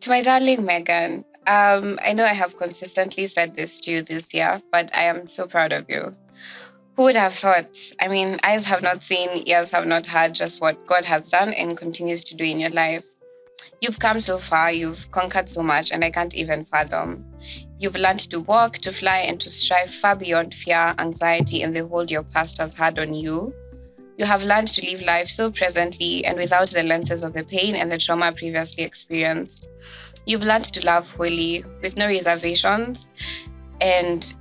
To my darling Megan, I know I have consistently said this to you this year, but I am so proud of you. Who would have thought? I mean, eyes have not seen, ears have not heard just what God has done and continues to do in your life. You've come so far, you've conquered so much, and I can't even fathom. You've learned to walk, to fly, and to strive far beyond fear, anxiety, and the hold your past has had on you. You have learned to live life so presently and without the lenses of the pain and the trauma previously experienced. You've learned to love wholly, with no reservations, and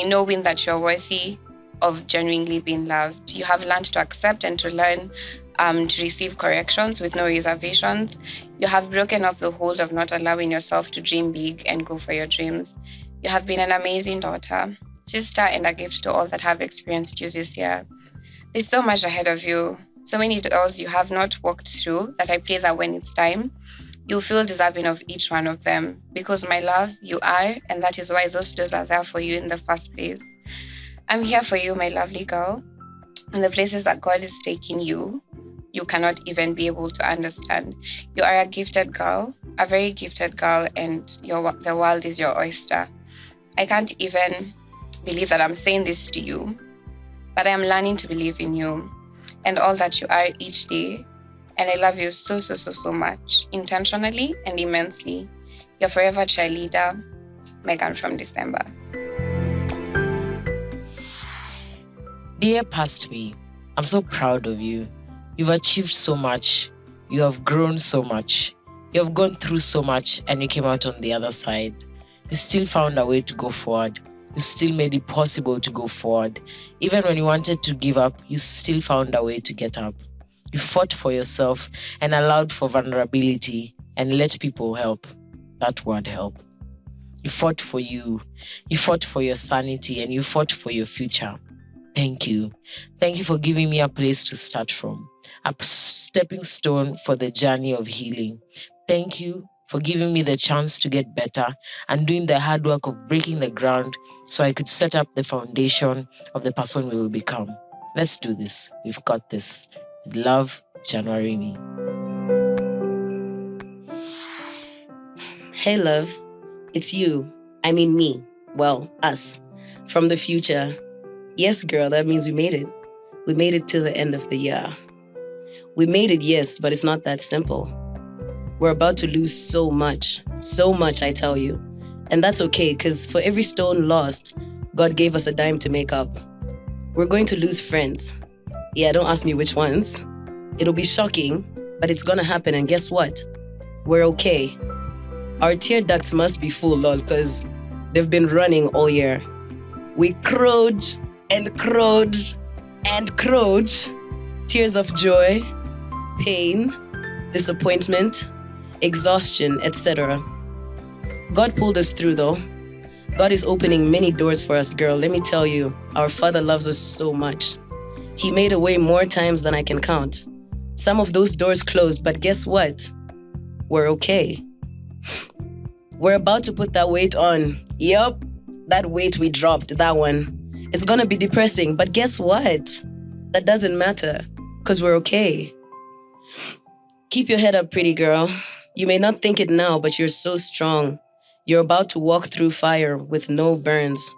knowing that you're worthy of genuinely being loved. You have learned to accept and to learn to receive corrections with no reservations. You have broken off the hold of not allowing yourself to dream big and go for your dreams. You have been an amazing daughter, sister, and a gift to all that have experienced you this year. There's so much ahead of you, so many doors you have not walked through that I pray that when it's time, you'll feel deserving of each one of them. Because, my love, you are, and that is why those doors are there for you in the first place. I'm here for you, my lovely girl. And the places that God is taking you, you cannot even be able to understand. You are a gifted girl, a very gifted girl, and the world is your oyster. I can't even believe that I'm saying this to you, but I am learning to believe in you and all that you are each day. And I love you so, so, so, so much, intentionally and immensely. Your forever cheerleader, Megan from December. Dear past me, I'm so proud of you. You've achieved so much. You have grown so much. You have gone through so much and you came out on the other side. You still found a way to go forward. You still made it possible to go forward. Even when you wanted to give up, you still found a way to get up. You fought for yourself and allowed for vulnerability and let people help. That word, help. You fought for you. You fought for your sanity and you fought for your future. Thank you. Thank you for giving me a place to start from, a stepping stone for the journey of healing. Thank you for giving me the chance to get better and doing the hard work of breaking the ground so I could set up the foundation of the person we will become. Let's do this. We've got this. With love, January. Hey, love. It's you. I mean, me. Well, us. From the future. Yes, girl, that means we made it. We made it to the end of the year. We made it, yes, but it's not that simple. We're about to lose so much, I tell you. And that's okay, because for every stone lost, God gave us a dime to make up. We're going to lose friends. Yeah, don't ask me which ones. It'll be shocking, but it's gonna happen, and guess what? We're okay. Our tear ducts must be full, lol, because they've been running all year. We crowed and crowed and crowed. Tears of joy, pain, disappointment, exhaustion, etc. God pulled us through though. God is opening many doors for us, girl. Let me tell you, our Father loves us so much. He made a way more times than I can count. Some of those doors closed, but guess what? We're okay. We're about to put that weight on. Yup, that weight we dropped, that one. It's gonna be depressing, but guess what? That doesn't matter, because we're okay. Keep your head up, pretty girl. You may not think it now, but you're so strong. You're about to walk through fire with no burns.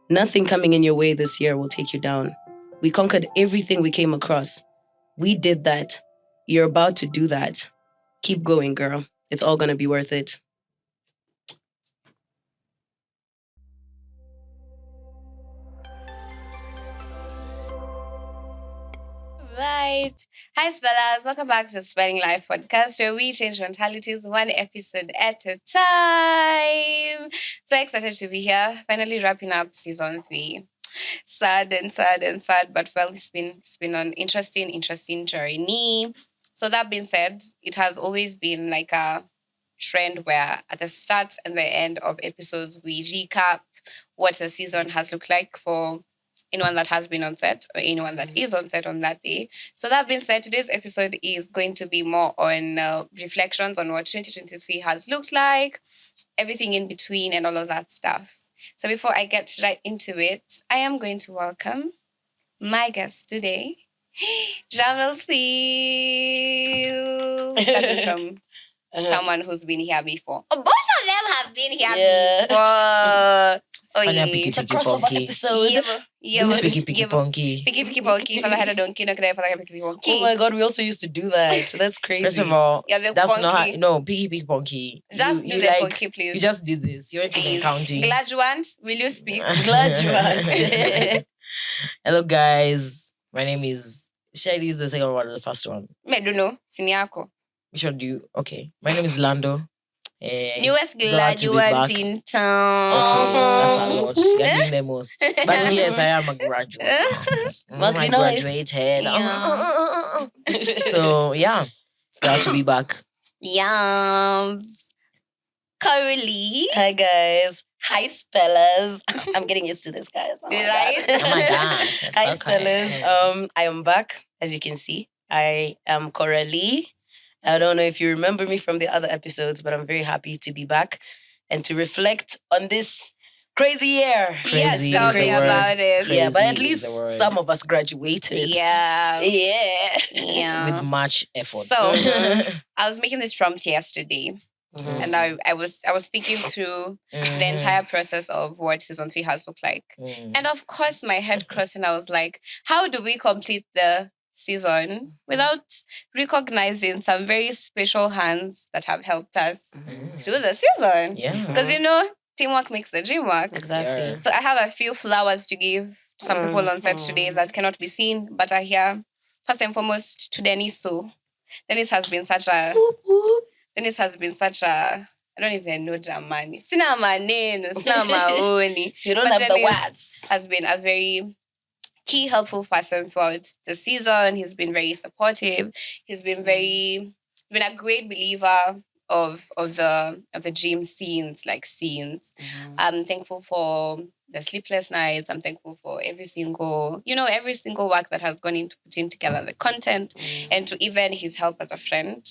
Nothing coming in your way this year will take you down. We conquered everything we came across. We did that. You're about to do that. Keep going, girl. It's all gonna be worth it. Right. Hi, Spellers. Welcome back to the Spelling Life podcast, where we change mentalities one episode at a time. So excited to be here. Finally wrapping up season 3. Sad, but well, it's been an interesting journey. So that being said, it has always been like a trend where at the start and the end of episodes we recap what the season has looked like for anyone that has been on set or anyone that is on set on that day. So that being said, today's episode is going to be more on reflections on what 2023 has looked like, everything in between, and all of that stuff. So before I get right into it, I am going to welcome my guest today. Drumrolls, please. Starting from someone who's been here before. Oh, both of them have been here Yeah. before. Oh, Fanya yeah. piki It's a piki crossover ponky. episode. Yeah. Piki piki ponky. Piki piki ponky. Father had a donkey. No, could I father had a piki Oh ponky? my god, we also used to do that. That's crazy. First of all, Yeah, the that's not how, ponky. no piki piki ponky. Just do the ponky, please. You just did this. You weren't even Please. counting. Glad you want. Will you speak? Glad you want. Hello guys. My name is. Should I use the second one or the first one? I don't know. Siniako. Which one do you? Okay. My name is Lando. Newest glad glad to you be want back. in town. Okay, that's a Oh. lot. You're doing the most. But yes, I am a graduate. Must I be nice. graduated. Yeah. So yeah, glad to be back. Yums. Currently. Hi guys. Hi spellers. I'm getting used to this, guys. Oh my Right? God. Oh my gosh. that's Hi so kind. spellers. I am back, as you can see. I am Coralie. I don't know if you remember me from the other episodes, but I'm very happy to be back and to reflect on this crazy year. Yes, Crazy tell is the me word. about it. Yeah, but at Crazy least is the word. some of us graduated. Yeah. Yeah. Yeah. With much effort. So, I was making this prompt yesterday, Mhm. and I was thinking through the entire process of what season 3 has looked like. And of course, my head crossed, and I was like, how do we complete the season without recognizing some very special hands that have helped us through the season? Yeah. Because, teamwork makes the dream work. Exactly. Yeah. So I have a few flowers to give to some people on set today that cannot be seen, but are here. First and foremost, to Dennis. So Dennis has been such a... I don't even know Germany. Sina maneno, sina maoni. You don't But have the Dennis words. has been a very key, helpful person throughout the season. He's been very supportive. He's been been a great believer of the dream scenes. I'm thankful for the sleepless nights. I'm thankful for every single work that has gone into putting together the content, and to even his help as a friend.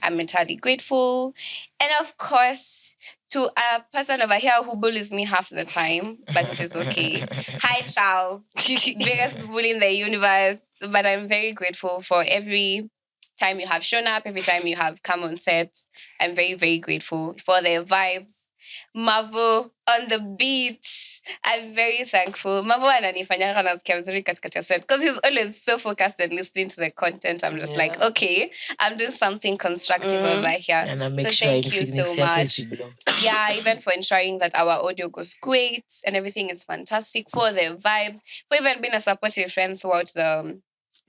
I'm entirely grateful. And of course, to a person over here who bullies me half the time, but it is okay. Hi, Charles. Biggest bully in the universe. But I'm very grateful for every time you have shown up, every time you have come on set. I'm very, very grateful for the vibes. Mavo on the beat. I'm very thankful. Mavo ananifanyanga nasikia vizuri katikati ya set because he's always so focused and listening to the content. I'm just like, okay, I'm doing something constructive over here. And I make So sure thank you so much. below. Yeah, even for ensuring that our audio goes great and everything is fantastic, for the vibes, for even being a supportive friend throughout the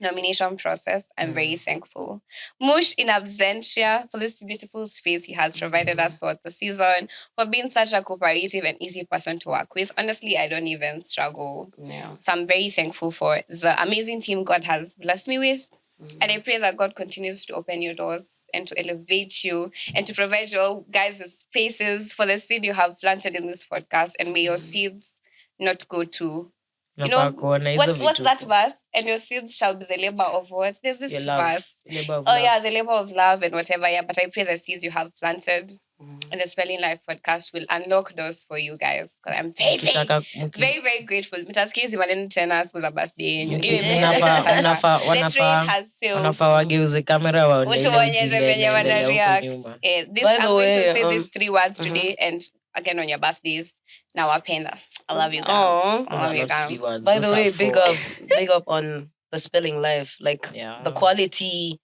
nomination process. I'm very thankful. Mush in absentia for this beautiful space he has provided us throughout the season, for being such a cooperative and easy person to work with. Honestly, I don't even struggle. Yeah. So I'm very thankful for the amazing team God has blessed me with. And I pray that God continues to open your doors and to elevate you and to provide you all guys with spaces for the seed you have planted in this podcast. And may your seeds not go to... what's that verse? And your seeds shall be the labor of what? There's this verse. Yeah, the labor of love and whatever. Yeah, but I pray the seeds you have planted and the Spelling Life podcast will unlock doors for you guys. Because I'm very, very grateful. Mtasikia hizi maneno tena siku za birthday yenyu. The train has sailed. Wanafaa wageuze kamera waone ile Utuonyeshe ujinga venye inaendelea wana huko react. nyuma. By the I'm going to way, say these 3 words today and again on your birthdays. Nawapenda. I love you guys. Aw. I love you Those are not guys. 3 words. By Those the are way, 4 big up on the Spelling Life. Like Yeah. the quality,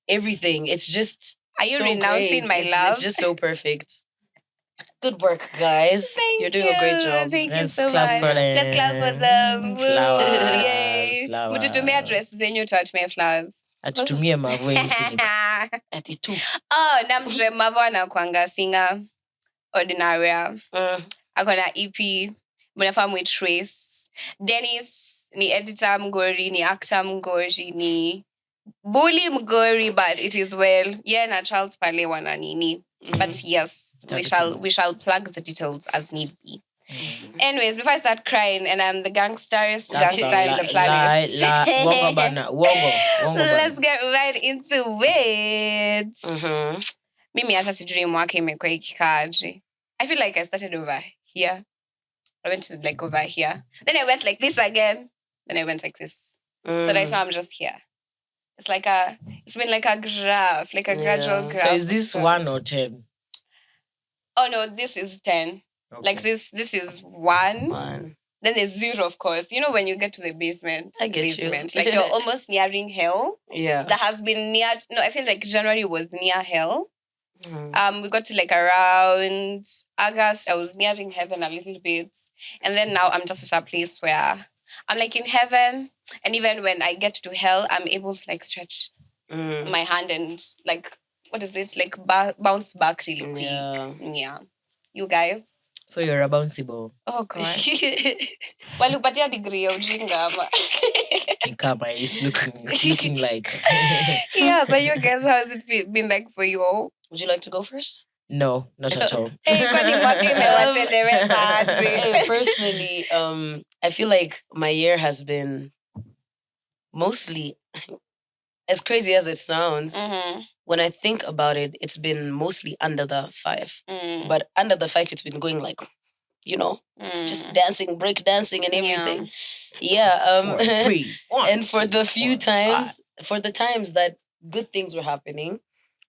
everything. It's just Are you so renouncing great. my love? It's just so perfect. Good work, guys. Thank You're doing a great job. Thank you Let's so clap much. for them. Let's clap for them. Woo. Flowers, Yay. flowers. Mtutumia address zenyu tuwatumie flowers. Atutumie Mavweni Phoenix. Ati tu. Namtre Mavo anakuanga singer Ordinaria. Akona EP. Munafahamu Trace. Dennis ni editor mgori, ni actor mgori, ni bully mgori, but it is well. Yeah, na Charles pale wana nini. But yes, we shall plug the details as need be. Anyways, before I start crying, and I'm the gangsterest gangster in the planet. Wongo bana. Wongo bana. Let's get right into it. Mimi hata sijui mwaka imekuwa ikikaaje. I feel like I started over here. I went to like over here. Then I went like this again. Then I went like this. So right now I'm just here. it's been like a graph, like a gradual Yeah. graph. So is this of 1 growth. or 10? Oh no, this is 10. Like Okay. this is 1. Man, Then there's 0, of course. You know, when you get to the basement, I get you. like you're almost nearing hell. yeah. That has been near. No, I feel like January was near hell. Mhm. We got to like around August. I was nearing heaven a little bit, and then now I'm just at a place where I'm like in heaven, and even when I get to hell, I'm able to like stretch Mm. my hand and like what is it like bounce back really quick. Yeah. You guys. So you're a bouncy ball. Oh gosh. Walipatia degree ya ujinga ama. Kama it's looking like. Yeah, but you guys, how has it been like for you all? Would you like to go first? No, not at all. Hey, kwani mwaka imewatendereza aje? Hey, personally, I feel like my year has been mostly, as crazy as it sounds, when I think about it, it's been mostly under the 5. But under the 5, it's been going like, it's just dancing, break dancing and everything. Yeah. 4, 3, 1, and for 2, the few 4, times, for the times that good things were happening,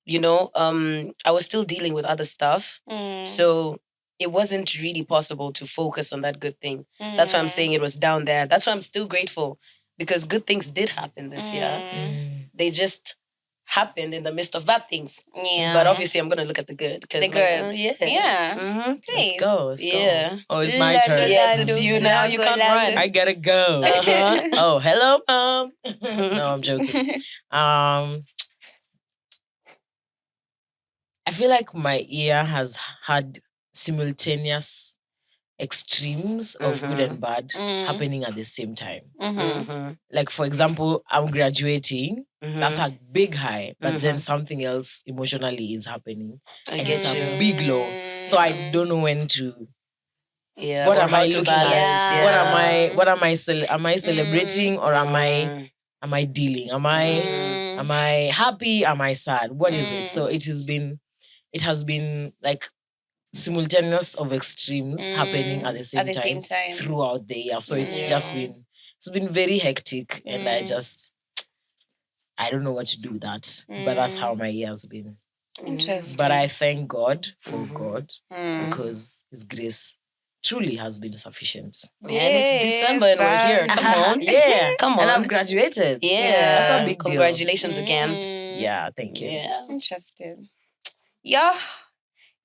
I was still dealing with other stuff. So it wasn't really possible to focus on that good thing. That's why I'm saying it was down there. That's why I'm still grateful, because good things did happen this year. They just happened in the midst of bad things. Yeah. But obviously, I'm going to look at the good. The good. Yeah. Let's go. Yeah. Oh, it's my turn. Yes, it's you now. You can't run. I gotta go. Oh, hello, mom. No, I'm joking. I feel like my year has had simultaneous extremes of good and bad happening at the same time. Like, for example, I'm graduating. That's a big high, but then something else emotionally is happening. I And it's get a you. big low. So I don't know when to. Yeah. What or am how I to looking at? balance. Yeah. What am I am I celebrating, or am I dealing? Am I happy? Am I sad? What is it? So it has been like simultaneous of extremes happening at the same time throughout the year. So it's been very hectic, and I don't know what to do with that. But that's how my year has been. Interesting. But I thank God for God, because His grace truly has been sufficient. And it's December and we're here. Come on. Yeah. Come on. And I've graduated. Yeah. That's a big deal. Congratulations again. Yeah, thank you. Yeah. Interesting.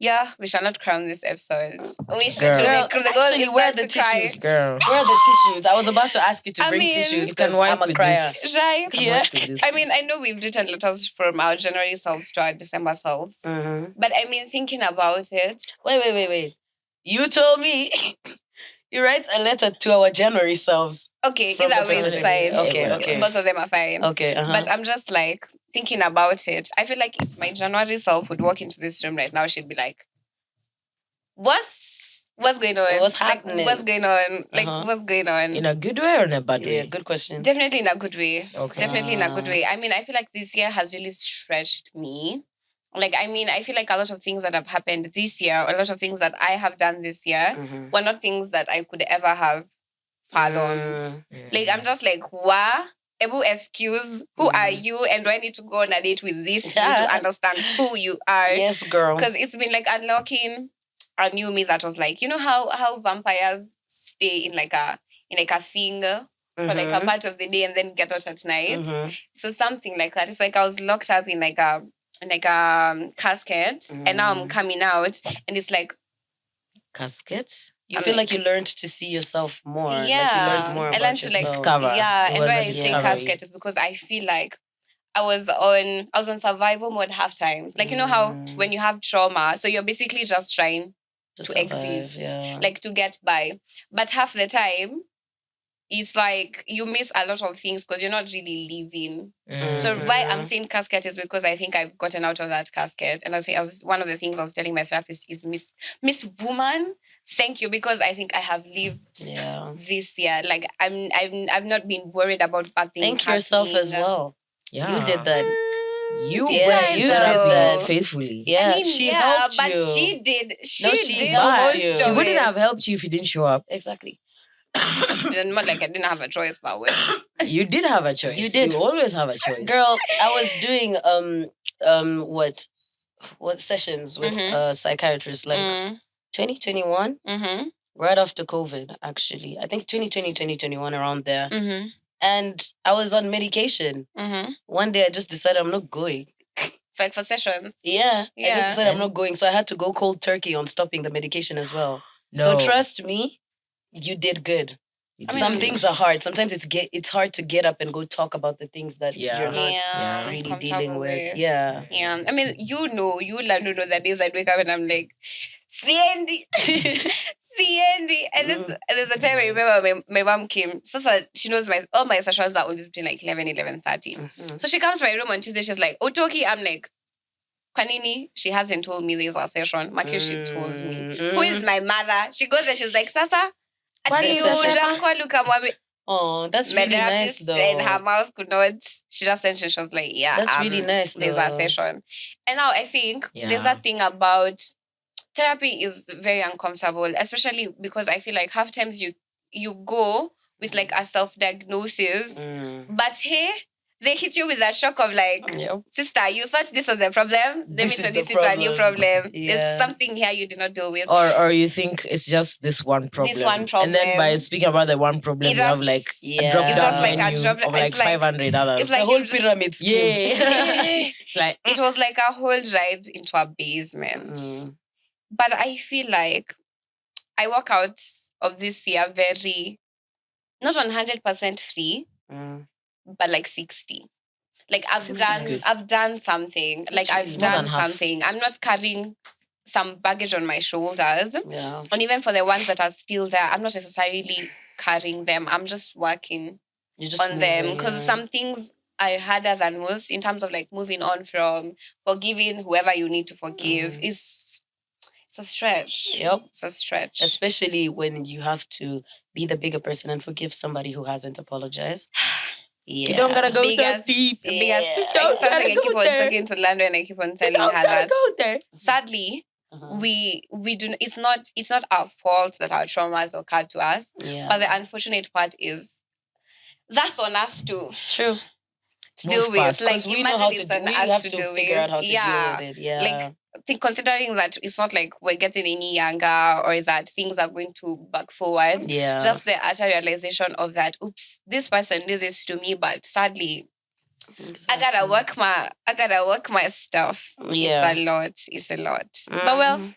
Yeah, we shall not crown this episode. We should Girl. Actually, where are the tissues? Girl. Where are the tissues? I was about to ask you to bring tissues you can because wipe I'm a with crier. this. Right? Yeah. I mean, I know we've written letters from our January selves to our December selves. But I mean, thinking about it. Wait. You told me you write a letter to our January selves. Okay, From either the way it's president. fine. Okay. Both of them are fine. Okay. But I'm just like thinking about it. I feel like if my January self would walk into this room right now, she'd be like, What's going on? What's happening? Like, what's going on? Like, what's going on? In a good way or in a bad way? Yeah, good question. Definitely in a good way. Okay. Definitely in a good way. I mean, I feel like this year has really stretched me. Like, I mean, I feel like a lot of things that have happened this year, a lot of things that I have done this year, were not things that I could ever have fathomed. Like, I'm just like, wow. Ebu, excuse, who are you? And do I need to go on a date with this you to understand who you are? Yes, girl. Because it's been like unlocking a new me that was like, you know how vampires stay in like a thing for like a part of the day and then get out at night. So something like that. It's like I was locked up in like a casket, and now I'm coming out, and it's like casket. You feel like you learned to see yourself more. Yeah, like you learned more about I learned to like discover. Yeah, It and was why a I say discovery. casket is because I feel like I was on survival mode half times. Like, you know how when you have trauma, so you're basically just trying to exist, like to get by. But half the time, it's like you miss a lot of things because you're not really living. So why I'm saying casket is because I think I've gotten out of that casket. And one of the things I was telling my therapist is Miss Woman, thank you, because I think I have lived this year. Like I've not been worried about bad things. Thank yourself as well. Yeah. You did that. You did that faithfully. Yeah, I mean, she helped but you. she did. No, she did helped most you. of She wouldn't it. have helped you if you didn't show up. Exactly. Not like I didn't have a choice, but wait. You did have a choice. You did. You always have a choice. Girl, I was doing what sessions with Mhm. psychiatrists like 2021, Mm-hmm. right after COVID, actually. I think 2020, 2021, around there. Mm-hmm. And I was on medication. Mm-hmm. One day I just decided I'm not going. Like for sessions. Yeah, I just Yeah. decided I'm not going. So I had to go cold turkey on stopping the medication as well. No. So trust me, you did good. You I did Some mean- good. things are hard. Sometimes it's hard to get up and go talk about the things that Yeah. you're not Yeah, really comfortable dealing with. with. Yeah. Yeah. I mean, you learn to know that days I'd wake up and I'm like, CND. CND. And there's a time I remember my mom came. So she knows all my sessions are always between like 11:30. Mhm. So she comes to my room on Tuesday. She's like, Otoki. I'm like, Kanini, she hasn't told me there's a session. Maki, she told me. Who is my mother? She goes and she's like, Sasa, ati ujamkwa luka mwami. Oh, that's My really nice therapist though. said her mouth could not. She just said she was like, yeah, That's really nice there's a though. session. And now I think there's Yeah. that thing about therapy is very uncomfortable, especially because I feel like half times you go with like a self-diagnosis, but hey, they hit you with a shock of like, Yep. sister, you thought this was the problem. Let me This is introduce the you to a new problem. problem. Yeah. There's something here you did not deal with. Or you think it's just this one problem. This one And then by problem. speaking about the one problem, It you have just- like Yeah. a drop It's down just like a menu drop- of like it's like- 500 others. it's like the whole you just- pyramid scheme. yeah. It's like It was like a whole ride into a basement. Mm. But I feel like I walk out of this year very, not 100% free, Mm. but like 60. Like I've 60 is good. done something. That's Like really I've good. More done than half. something. I'm not carrying some baggage on my shoulders. Yeah. And even for the ones that are still there, I'm not necessarily carrying them. I'm just working You just on them. moving, Because yeah. some things are harder than most in terms of like moving on from forgiving whoever you need to forgive. It's a stretch. Yep. It's a stretch. Especially when you have to be the bigger person and forgive somebody who hasn't apologized. Yeah. you don't gotta go Big that as- deep. big as- Yeah. Don't it's something gotta I go keep on there. talking to Lando and I keep on You telling don't her gotta that go there. sadly Uh-huh. we do it's not our fault that our traumas occurred to us. Yeah. But the unfortunate part is that's on us to True. deal Move with. past. Like 'Cause we know imagine how it's to on we us have to to deal figure with. out how to Yeah. deal with it. Yeah. Like considering that it's not like we're getting any younger or that things are going to back forward. yeah. Just the utter realization of that, oops, this person did this to me, but sadly, I gotta work my stuff. Yeah. It's a lot. But well, Mhm.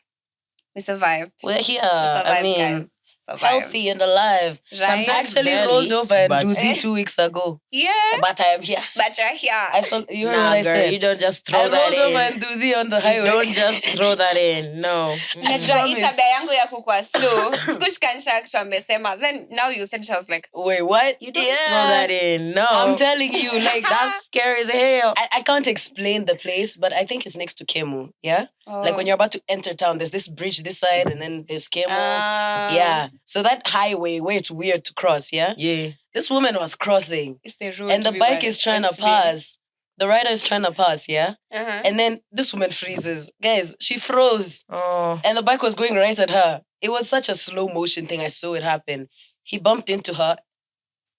we survived. We're here. We I survived, mean, guys. Survived. healthy and alive. Right? Sometimes Actually barely, rolled over and but- doozy 2 weeks ago. Yeah, But I am here. but you're here. I felt you heard Nah, what I girl, said. you don't just throw I that rolled over in. and doozy on the You highway. don't just throw that in. No. Najua hii promise. tabia yangu ya kukua slow. Sikushikanisha kitu amesema. Then now you said it, I was like, Wait, what? You don't throw that in. No. I'm telling you, like That's scary as hell. I can't explain the place, but I think it's next to Kemu. Yeah? Like when you're about to enter town, there's this bridge this side and then there's Kemu. Yeah. So that highway where it's weird to cross, yeah? Yeah. This woman was crossing. It's the road. And the we bike were is trying to actually- pass. The rider is trying to pass, yeah? Uh-huh. And then this woman freezes. Guys, she froze. Oh. And the bike was going right at her. It was such a slow motion thing. I saw it happen. He bumped into her.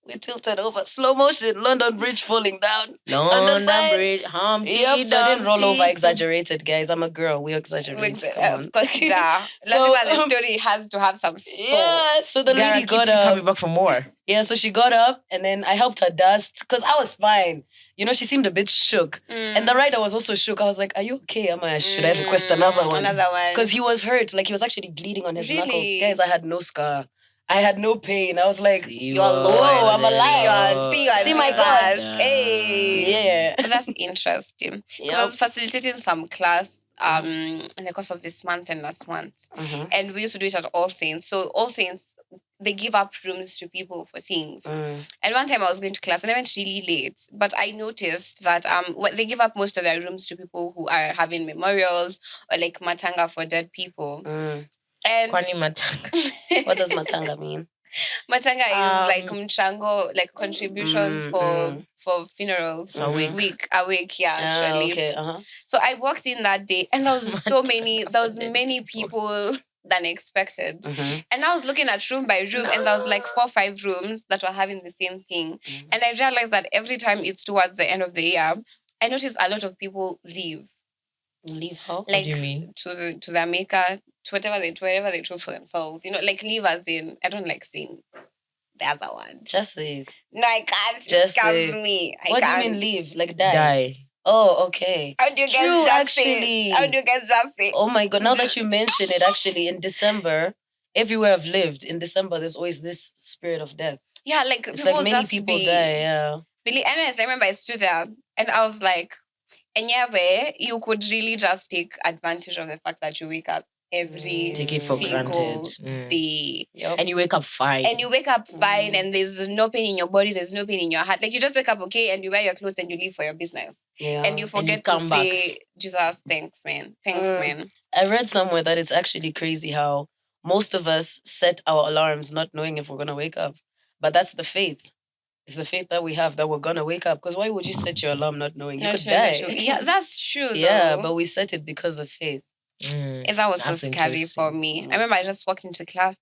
We tilted over. Slow motion. London Bridge falling down. London side. Bridge, Humpty Yep, so I didn't roll over Dumpty. exaggerated, guys. I'm a girl. We exaggerate. Come on. Of course, duh. So, the story has to have some soul. Yeah, so the You gotta lady keep got you up. coming back for more. Yeah, so she got up and then I helped her dust because I was fine. You know, she seemed a bit shook. And the rider was also shook. I was like, are you okay? Should I request another one? Another one. Because he was hurt. Like he was actually bleeding on his knuckles. Really? Guys, I had no scar. I had no pain. I was like, You're low. I'm alive. See my God. Yeah. Hey. yeah. But that's interesting. Because I was facilitating some class in the course of this month and last month. Mhm. And we used to do it at All Saints. So All Saints, they give up rooms to people for things. Mm. And one time I was going to class and I went really late. But I noticed that they give up most of their rooms to people who are having memorials or like matanga for dead people. Mm. And Kwani matanga. What does matanga mean? matanga is like mchango, like contributions for funerals. A week. A week, yeah, actually. Okay. Uh-huh. So I walked in that day and there was many people than expected. Mhm. And I was looking at room by room, and there was like 4 or 5 rooms that were having the same thing. And I realized that every time it's towards the end of the year, I notice a lot of people leave. Leave how? What do Like you mean? to their maker, to whatever they choose for themselves. You know, like leave as in I don't like saying the other one. Just say it. No, I can't. Just It say scares me. I What can't. do you mean leave? Like die? Die. Oh, okay. How do you guys True, just actually. say? How do you guys just say? Oh my God. Now that you mention it, actually, in December, everywhere I've lived, in December, there's always this spirit of death. Yeah, like It's people like many just people be die, yeah. really honest. I remember I stood there and I was like, and yeah, you could really just take advantage of the fact that you wake up every Take it for single granted. Mm. day. Yep. And you wake up fine. And you wake up fine and there's no pain in your body, there's no pain in your heart. Like you just wake up okay and you wear your clothes and you leave for your business. Yeah. And you forget to come back. say, Jesus, thanks, man. Thanks, man. I read somewhere that it's actually crazy how most of us set our alarms not knowing if we're going to wake up. But that's the faith. It's the faith that we have that we're going to wake up. Because why would you set your alarm not knowing? You No, could sure, that's die. true. Yeah, that's true. Yeah, though. but we set it because of faith. That was so That's scary for interesting. me. I remember I just walked into class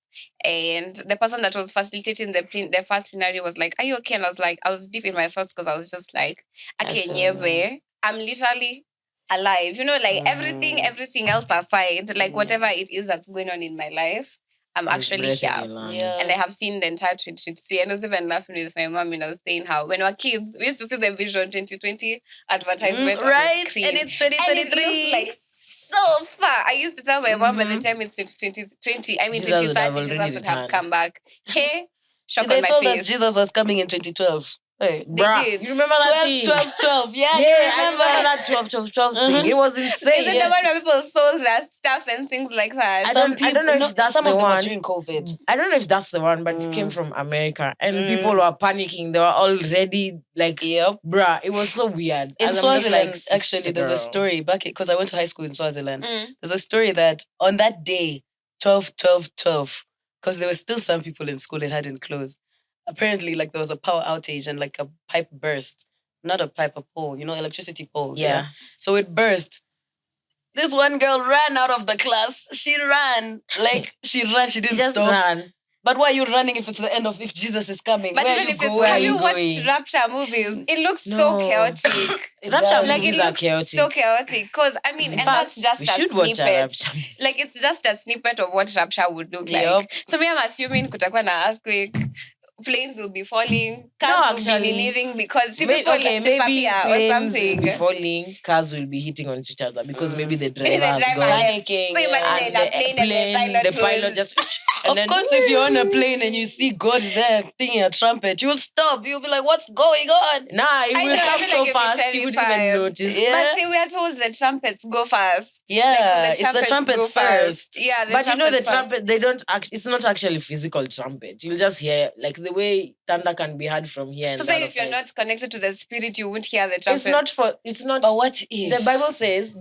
and the person that was facilitating the first plenary was like, "Are you okay?" And I was deep in my thoughts because I was just like, "Okay, feel that. I'm literally alive." You know, like everything else aside, like whatever it is that's going on in my life, I'm There's actually breath in here. your lungs. Yeah. And I have seen the entire 2023. And I was even laughing with my mom and I was saying how when we were kids, we used to see the Vision 2020 advertisement on the Right? screen. And it's And it 2023. looks like so far. I used to tell my mom by the time it's 2020, I mean Jesus would have 2030, already Jesus would have returned. come back. Hey, shock They on my told face. us Jesus was coming in 2012. Hey. They Bruh, did. you remember that thing? 12. Yeah, Yeah, you I remember that 12 thing. It was insane. Is it the one where people sold their stuff and things like that? I don't know if that's some the of them was one. during COVID. I don't know if that's the one, but it came from America. And people were panicking. They were all ready. Like, Yep. bruh, it was so weird. In And I'm just Swaziland, like, actually, sister there's a girl. story back because I went to high school in Swaziland. Mm. There's a story that on that day, 12, because there were still some people in school, it hadn't closed. Apparently, like there was a power outage and like a pipe burst. Not a pipe, a pole, electricity poles. Yeah. So it burst. This one girl ran out of the class. She ran. She didn't Just stop. ran. But why are you running if if Jesus is coming? But Where even are you if it's, going? have you watched going? Rapture movies? It looks so No. chaotic. Rapture Like movies it are looks chaotic. so chaotic. Because I mean, In and fact, that's just we a should watch a snippet. Rapture. Like it's just a snippet of what Rapture would look Yep. like. So me, I'm assuming kutakuwa na earthquake, planes will be falling, cars will be nearing because people maybe disappear or planes will something. be falling, cars will be hitting on each other because maybe the driver Maybe the has driver gone. left. So panicking, imagine yeah. you're in a plane and the pilot just Of course, if you're on a plane and you see God there pinging a trumpet, you'll stop. You'll be like, what's going on? Nah, it I will know, I come feel so like you'll be fast you wouldn't even terrified. notice. Yeah. But see, we are told the trumpets go first. Yeah, Like, it's the trumpets go first. Yeah, But you know the trumpets first. trumpet, they don't it's not actually physical trumpet. You'll just hear like the way thunder can be heard from here. So and say the other if you're side. not connected to the spirit, you won't hear the trumpet. It's not But what if? the Bible says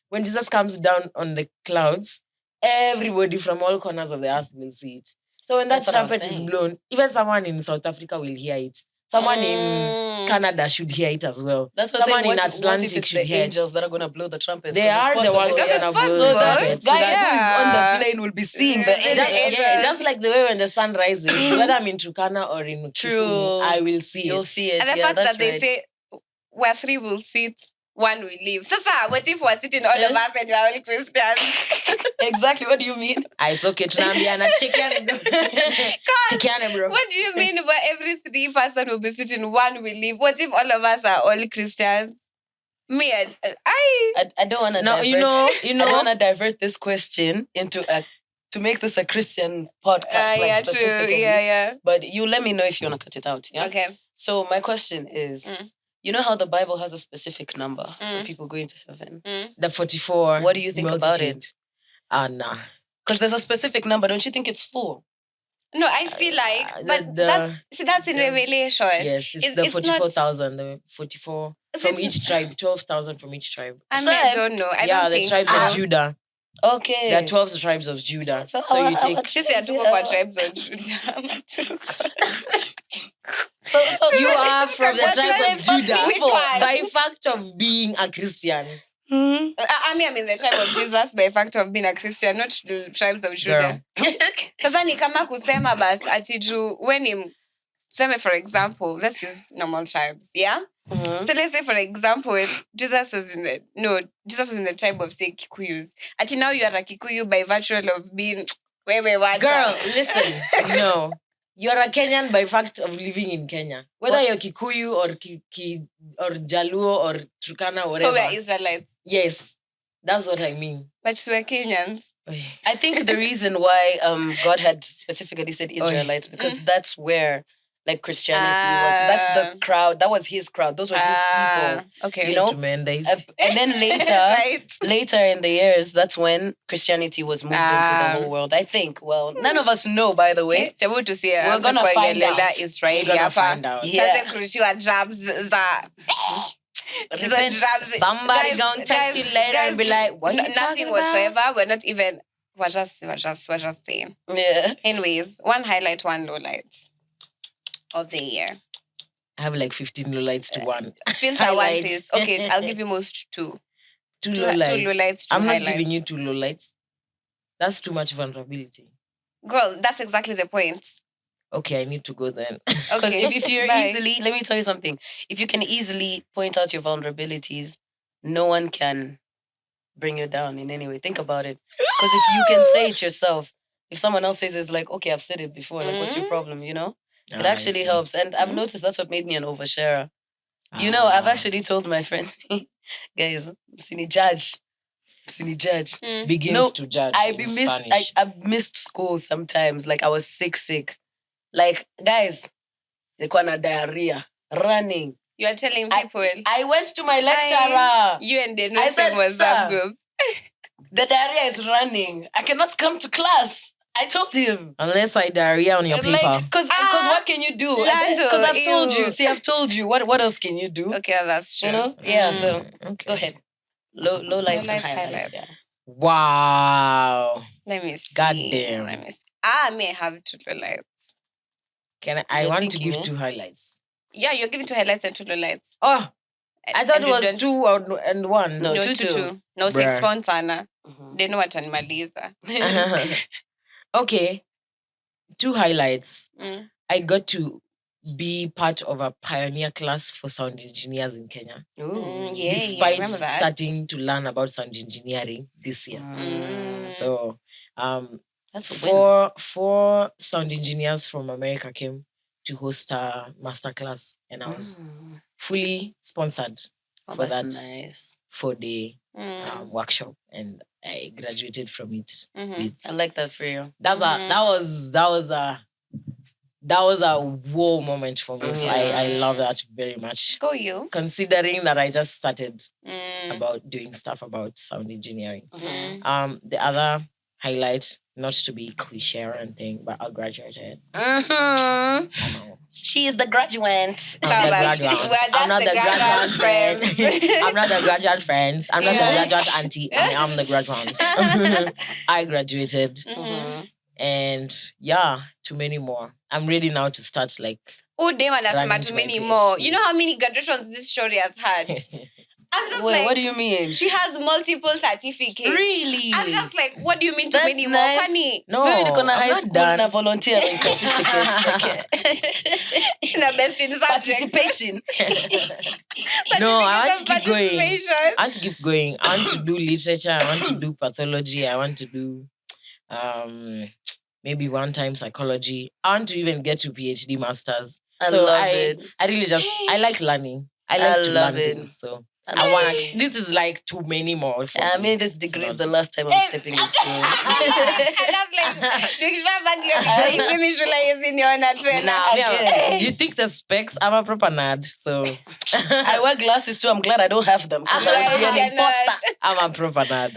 when Jesus comes down on the clouds, everybody from all corners of the earth will see it. So when that That's what I was trumpet is saying. blown, even someone in South Africa will hear it. Someone in Canada should hear it as well. That's what I'm Someone saying. in What if Atlantic it's should the hear it. angels that are going to blow the trumpets? They are the ones Because that it's are blowing possible. the trumpets. So So guy that- who is on Yeah. the plane will be seeing the Just- angels. just like the way when the sun rises, whether I'm in Turkana or in True. Kisumu, I will see You'll it. see it. And the Yeah, fact that's that they right. say where 3 will sit, 1 will leave. Sasa, what if we're sitting all of us and we're all Christians? Exactly. What do you mean? It's okay. Tunaambiana chekiane bro. Chekiane bro. What do you mean by every 3 person will be sitting, 1 will leave? What if all of us are all Christians? Me, I don't want to No, divert. you know. I don't want to divert this question into to make this a Christian podcast. yeah, true. specifically. Yeah. But you let me know if you want to cut it out. Yeah. Okay. So my question is, you know how the Bible has a specific number for people going to heaven? The 44. What do you think about it? Nah. Because there's a specific number. Don't you think it's 4? No, I feel like, but that's in Revelation. Yes, it's It's the not- 44,000. The 44 from it's- each tribe. 12,000 from each tribe. I mean, I Tribe? don't know. I Yeah, don't the think tribes so. of Judah. Okay. There are 12 tribes of Judah. So So you take. She said to go for tribes on Judah. So You are from the What tribe tribe? of Judah. Which one? By fact of being a Christian. Mhm. I'm in the tribe of Jesus by fact of being a Christian, not the tribes of Judah. Sasa ni kama kusema bas ati juu when for example, let's use normal tribes, yeah? Mhm. So let's say, for example, if Jesus was in the tribe of, say, Kikuyus. Until now you are a Kikuyu by virtue of being... Girl, listen. No. You're a Kenyan by fact of living in Kenya. Whether you're Kikuyu or or Jaluo or Turkana or whatever. So we're Israelites. Yes. That's what I mean. But we're Kenyans. I think the reason why God had specifically said Israelites, because that's where like Christianity was. That's the crowd. That was his crowd. Those were his people. Okay. You know? And then later, later in the years, that's when Christianity was moved into the whole world. I think. Well, none of us know, by the way. We're gonna find out. Israeli We're gonna find out. Yeah. Jabs Somebody gonna text you later and be like, what are you nothing talking whatsoever. about? We're not even... We're just saying. Yeah. Anyways, one highlight, one low light of the year. I have like 15 lowlights to one. Filter one, please. Okay, I'll give you most two. Two lowlights. Two I'm highlights. not giving you two lowlights. That's too much vulnerability. Girl, that's exactly the point. Okay, I need to go then. Because if you're easily, let me tell you something. If you can easily point out your vulnerabilities, no one can bring you down in any way. Think about it. Because if you can say it yourself, if someone else says it's like, okay, I've said it before, like, what's your problem, you know? It actually helps. And I've noticed that's what made me an oversharer. You know, I've actually told my friends, guys, Sini judge. Begins to judge. I've missed school sometimes. Like I was sick. Like, guys, they call it diarrhea, running. You are telling people. I went to my lecturer. You and the nursing was that group. The diarrhea is running. I cannot come to class. I told him. Unless I diarrhea on your paper. Because what can you do? Because I've told you. See, I've told you. What else can you do? Okay, that's true. You know? Yeah, so go ahead. Low lights and highlights. Yeah. Wow. Let me see. Goddamn. Let me see. I may have two low lights. I want to give two highlights. Yeah, you're giving two highlights and two low lights. Oh, I thought it was two and one. No, two. No, 6 pounds, Anna. They know what animaliza. Okay. Two highlights. I got to be part of a pioneer class for sound engineers in Kenya. Despite starting to learn about sound engineering this year. So that's four sound engineers from America came to host a masterclass, and I was fully sponsored for that 4-day workshop, and I graduated from it. I like that for you. That was a wow moment for me. So I love that very much. Go you. Considering that I just started about doing stuff about sound engineering. The other highlight, not to be cliche or anything, but I graduated. She is the graduate. I'm not the graduate friend. I'm not the graduate friends. I'm not the graduate auntie. I am the graduate. I graduated. And too many more. I'm ready now to start like... Oh, damn, that's too many more. You know how many graduations this story has had? I'm just Wait, what do you mean? She has multiple certificates. Really? I'm just like, what do you mean too many more? No, maybe they're gonna high school and volunteering certificates. In the best in subject. Participation. No, I want to keep going. I want to keep going. I want to do literature. I want to do pathology. I want to do maybe one time psychology. I want to even get to PhD masters. I love it. I really just I like learning. I like to learn things. So I want. This is like too many more. I mean, this degree is the last time I'm stepping in school. And I was like, you think the specs? I'm a proper nerd, so I wear glasses too. I'm glad I don't have them because I would be an imposter. I'm a proper nerd.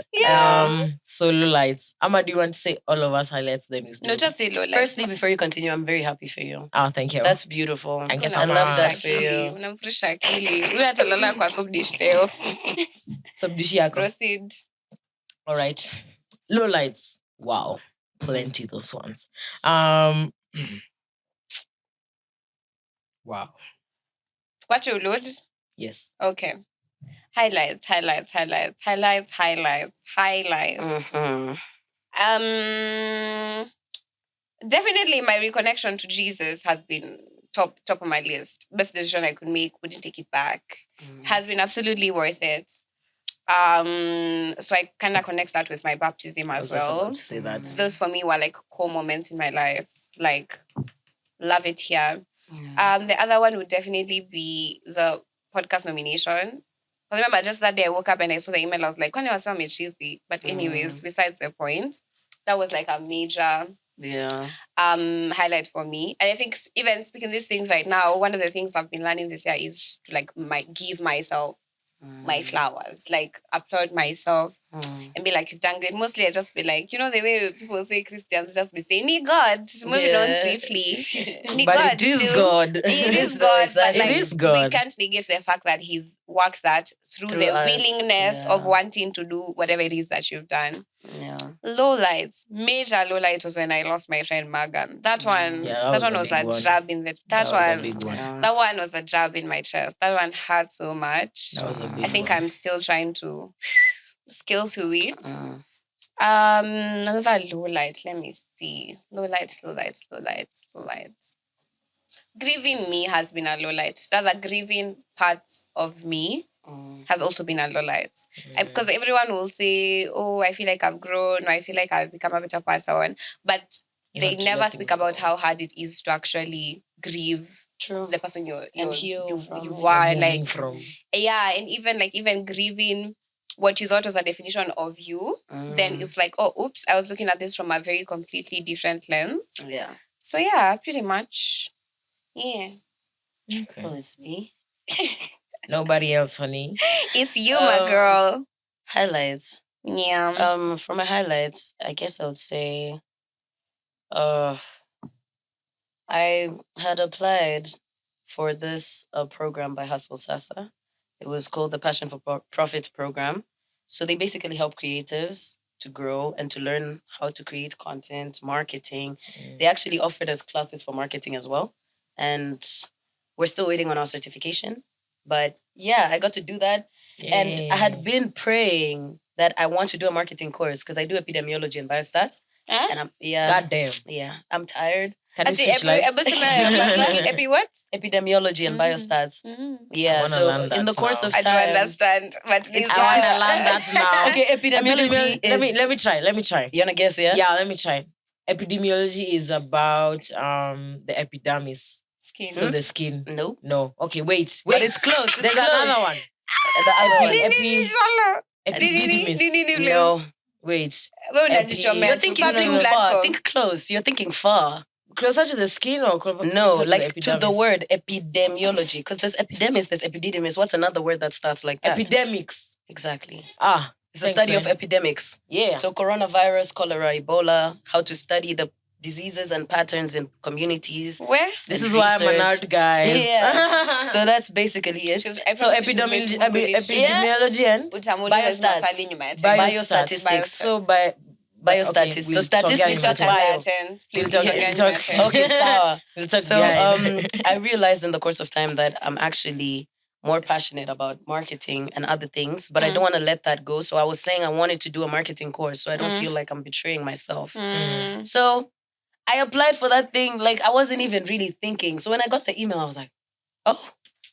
So low lights. Amma, do you want to say all of us highlights? Then no, just say low lights. Firstly, before you continue, I'm very happy for you. Oh, thank you. That's beautiful. Thank you so I much. love that for you. Unamfresha akili. Huyu atalala kwa soup dish leo. Subdishi yako. Proceed. All right. Low lights. Wow. Plenty those ones. Wow. What you load? Yes. Okay. Highlights, highlights, highlights, highlights, highlights, highlights. Mm-hmm. Definitely my reconnection to Jesus has been top of my list. Best decision I could make, wouldn't take it back. Has been absolutely worth it. So I kind of connect that with my baptism I as was just well. about to say that. Those for me were like core moments in my life. Like, love it here. The other one would definitely be the podcast nomination. I remember just that day I woke up and I saw the email. I was like, "Kwani wasema cheesy?" But anyways, besides the point, that was like a major highlight for me. And I think even speaking these things right now, one of the things I've been learning this year is to like give myself my flowers, like applaud myself and be like, you've done good. Mostly I just be like, you know, the way people say Christians just be saying, "Need God, moving on swiftly." Need But God it is still. God. It is No, God, exactly. but like It is we God. can't negate the fact that He's worked that through the us, willingness of wanting to do whatever it is that you've done. Lowlights, major lowlight was when I lost my friend Megan. That one, Yeah, that was one a was big a one. jab in the. That was a big one. That one was a jab in my chest. That one hurt so much. That was a big I think one. I'm still trying to scale through it. Another low light. Let me see. Low lights. Grieving me has been a low light. Rather, grieving parts of me has also been a low light. Because everyone will say, "Oh, I feel like I've grown," or "I feel like I've become a better person," but they have to never let speak things about go. how hard it is to actually grieve True. the person you heal from you it. are Moving like from. yeah, and even grieving what you thought was a definition of you, then it's like, oh, oops, I was looking at this from a very completely different lens. Yeah. So yeah, pretty much. Yeah. Okay. Oh, it's me. Nobody else, honey. It's you, my girl. Highlights. Yeah. For my highlights, I guess I would say I had applied for this program by Hustle Sasa. It was called the Passion for Profit program. So they basically help creatives to grow and to learn how to create content, marketing. They actually offered us classes for marketing as well. And we're still waiting on our certification. But yeah, I got to do that. And I had been praying that I want to do a marketing course because I do epidemiology and biostats. Huh? And I'm Goddamn. I'm tired. Can you switch lives? Epi what? Epidemiology and biostats. I Yeah, wanna so learn in the that course now. of I time, do understand, but it's I want to learn that now. Okay, epidemiology is. Let me try. You wanna guess? Yeah. Yeah, let me try. Epidemiology is about the epidermis. skin. So the skin. Nope. No. Okay, wait. But it's close. It's There's close. another one. The other one. Epididymis. No. Wait. You're thinking public too far. platform. Think close. You're thinking far. Closer to the skin or closer No, to like the to the epidermis? word epidemiology. Because there's epidemis, there's epididymis. What's another word that starts like that? Epidemics. Exactly. Ah. It's the thanks, study man. of epidemics. Yeah. So coronavirus, cholera, Ebola, how to study the diseases and patterns in communities. Where? This and is why I'm a research. nerd, guys. Yeah. So that's basically it. So epidemiology and biostatistics. So by biostatistics. So statistics with bio. We'll talk. Okay, sour. We'll talk So behind. I realized in the course of time that I'm actually more passionate about marketing and other things, but I don't want to let that go. So I was saying I wanted to do a marketing course so I don't feel like I'm betraying myself. So I applied for that thing like I wasn't even really thinking. So when I got the email, I was like, oh,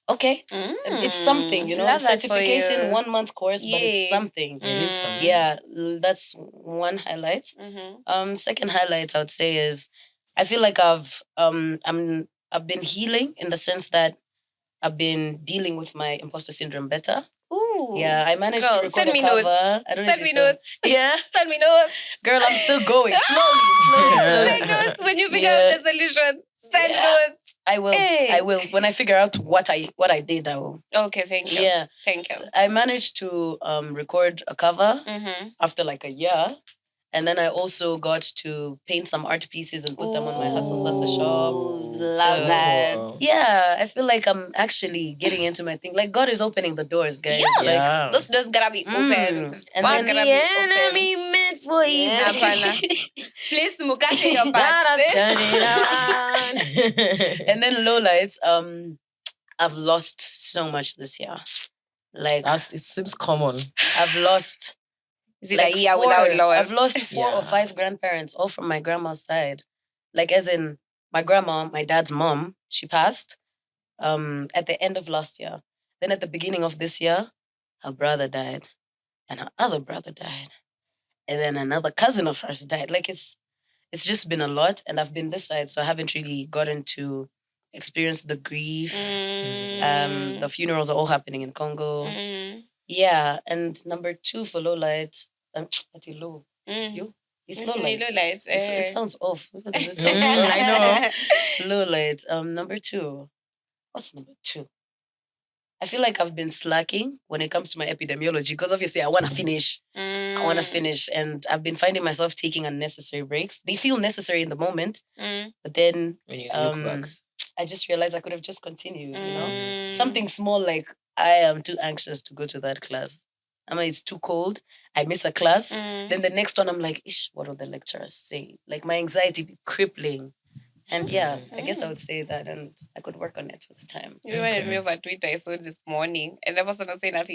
okay. It's something, you know. Love that for Certification, you. 1 month course, but it's something. It is something. Yeah, that's one highlight. Second highlight I would say is I feel like I've been healing in the sense that I've been dealing with my imposter syndrome better. Ooh. Yeah, I managed to record send me a cover. notes. I don't Send know me if you saw- notes. Yeah, Send me notes. girl, I'm still going slowly. Send notes when you figure out the solution. Send notes. I will. Hey. I will. When I figure out what I did, I will. Okay, thank you. Yeah. Thank you. So I managed to record a cover after like a year. And then I also got to paint some art pieces and put them on my Hustle Sasa shop. Love that. Yeah, I feel like I'm actually getting into my thing. Like God is opening the doors, guys. Yes. Like, Those doors gotta be opened. And One then gotta be opened. meant for you. Yeah, Hapana. Please mukate your parts. and then lowlights, I've lost so much this year. Like it seems common. I've lost Is it like a year without loss? I've lost 4 or Yeah. 5 grandparents, all from my grandma's side. Like as in my grandma, my dad's mom, she passed at the end of last year. Then at the beginning of this year, her brother died, and her other brother died, and then another cousin of hers died. Like it's just been a lot, and I've been this side, so I haven't really gotten to experience the grief. The funerals are all happening in Congo. Yeah, and number 2 for Lowlight, at low. You? It's Lowlight. It sounds off. What does it sound? I know. Lowlight. Number 2. What's number 2? I feel like I've been slacking when it comes to my epidemiology because obviously I want to finish. I want to finish, and I've been finding myself taking unnecessary breaks. They feel necessary in the moment, but then When you look back. I just realized I could have just continued. You know, something small like I am too anxious to go to that class. I mean, it's too cold. I miss a class. Then the next one, I'm like, ish, what will the lecturers say? Like my anxiety be crippling. And yeah, I guess I would say that, and I could work on it with time. You reminded me of a tweet I saw this morning, and the person was saying that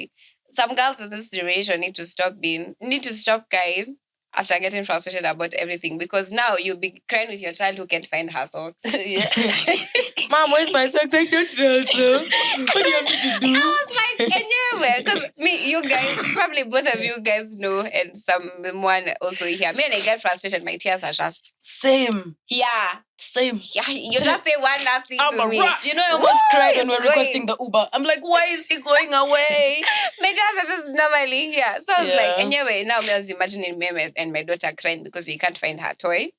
some girls in this generation need to stop crying after getting frustrated about everything, because now you'll be crying with your child who can't find her socks. Yeah. Mom, where's my socks? I don't know, so what do you want me to do? I was like, anyway, because you guys, probably both of you guys know, and someone also here. Me, when I get frustrated, my tears are just Same. yeah. Same. Yeah, you just say one last thing I'm to a me. rock. You know, I almost Woo, cried when we he's were going. requesting the Uber. I'm like, why is he going away? My tears are just normally here. So I was Yeah. like, anyway, now I was imagining me and my daughter crying because we can't find her toy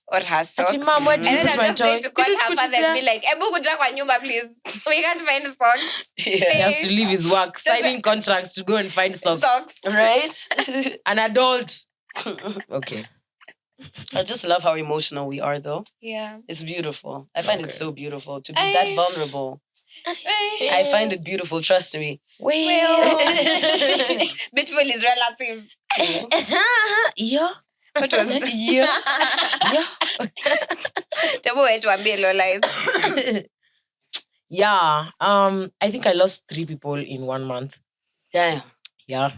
or her socks. Ati, Mom, where did And you then put I'm my just toy? going to call You didn't her put father it and be there. like, Ebu kuja kwa nyumba, please. We can't find socks. He Yeah. has to leave his work, signing contracts to go and find socks. Socks. Right? An adult. Okay. I just love how emotional we are, though. Yeah. It's beautiful. I find it Okay. so beautiful to be that vulnerable. I find it beautiful, trust me. Well, beautiful is relative. Yeah. What was Yeah. Yeah. Tebu wetu ambie Lola. Yeah. I think I lost 3 people in 1 month. Damn. Yeah.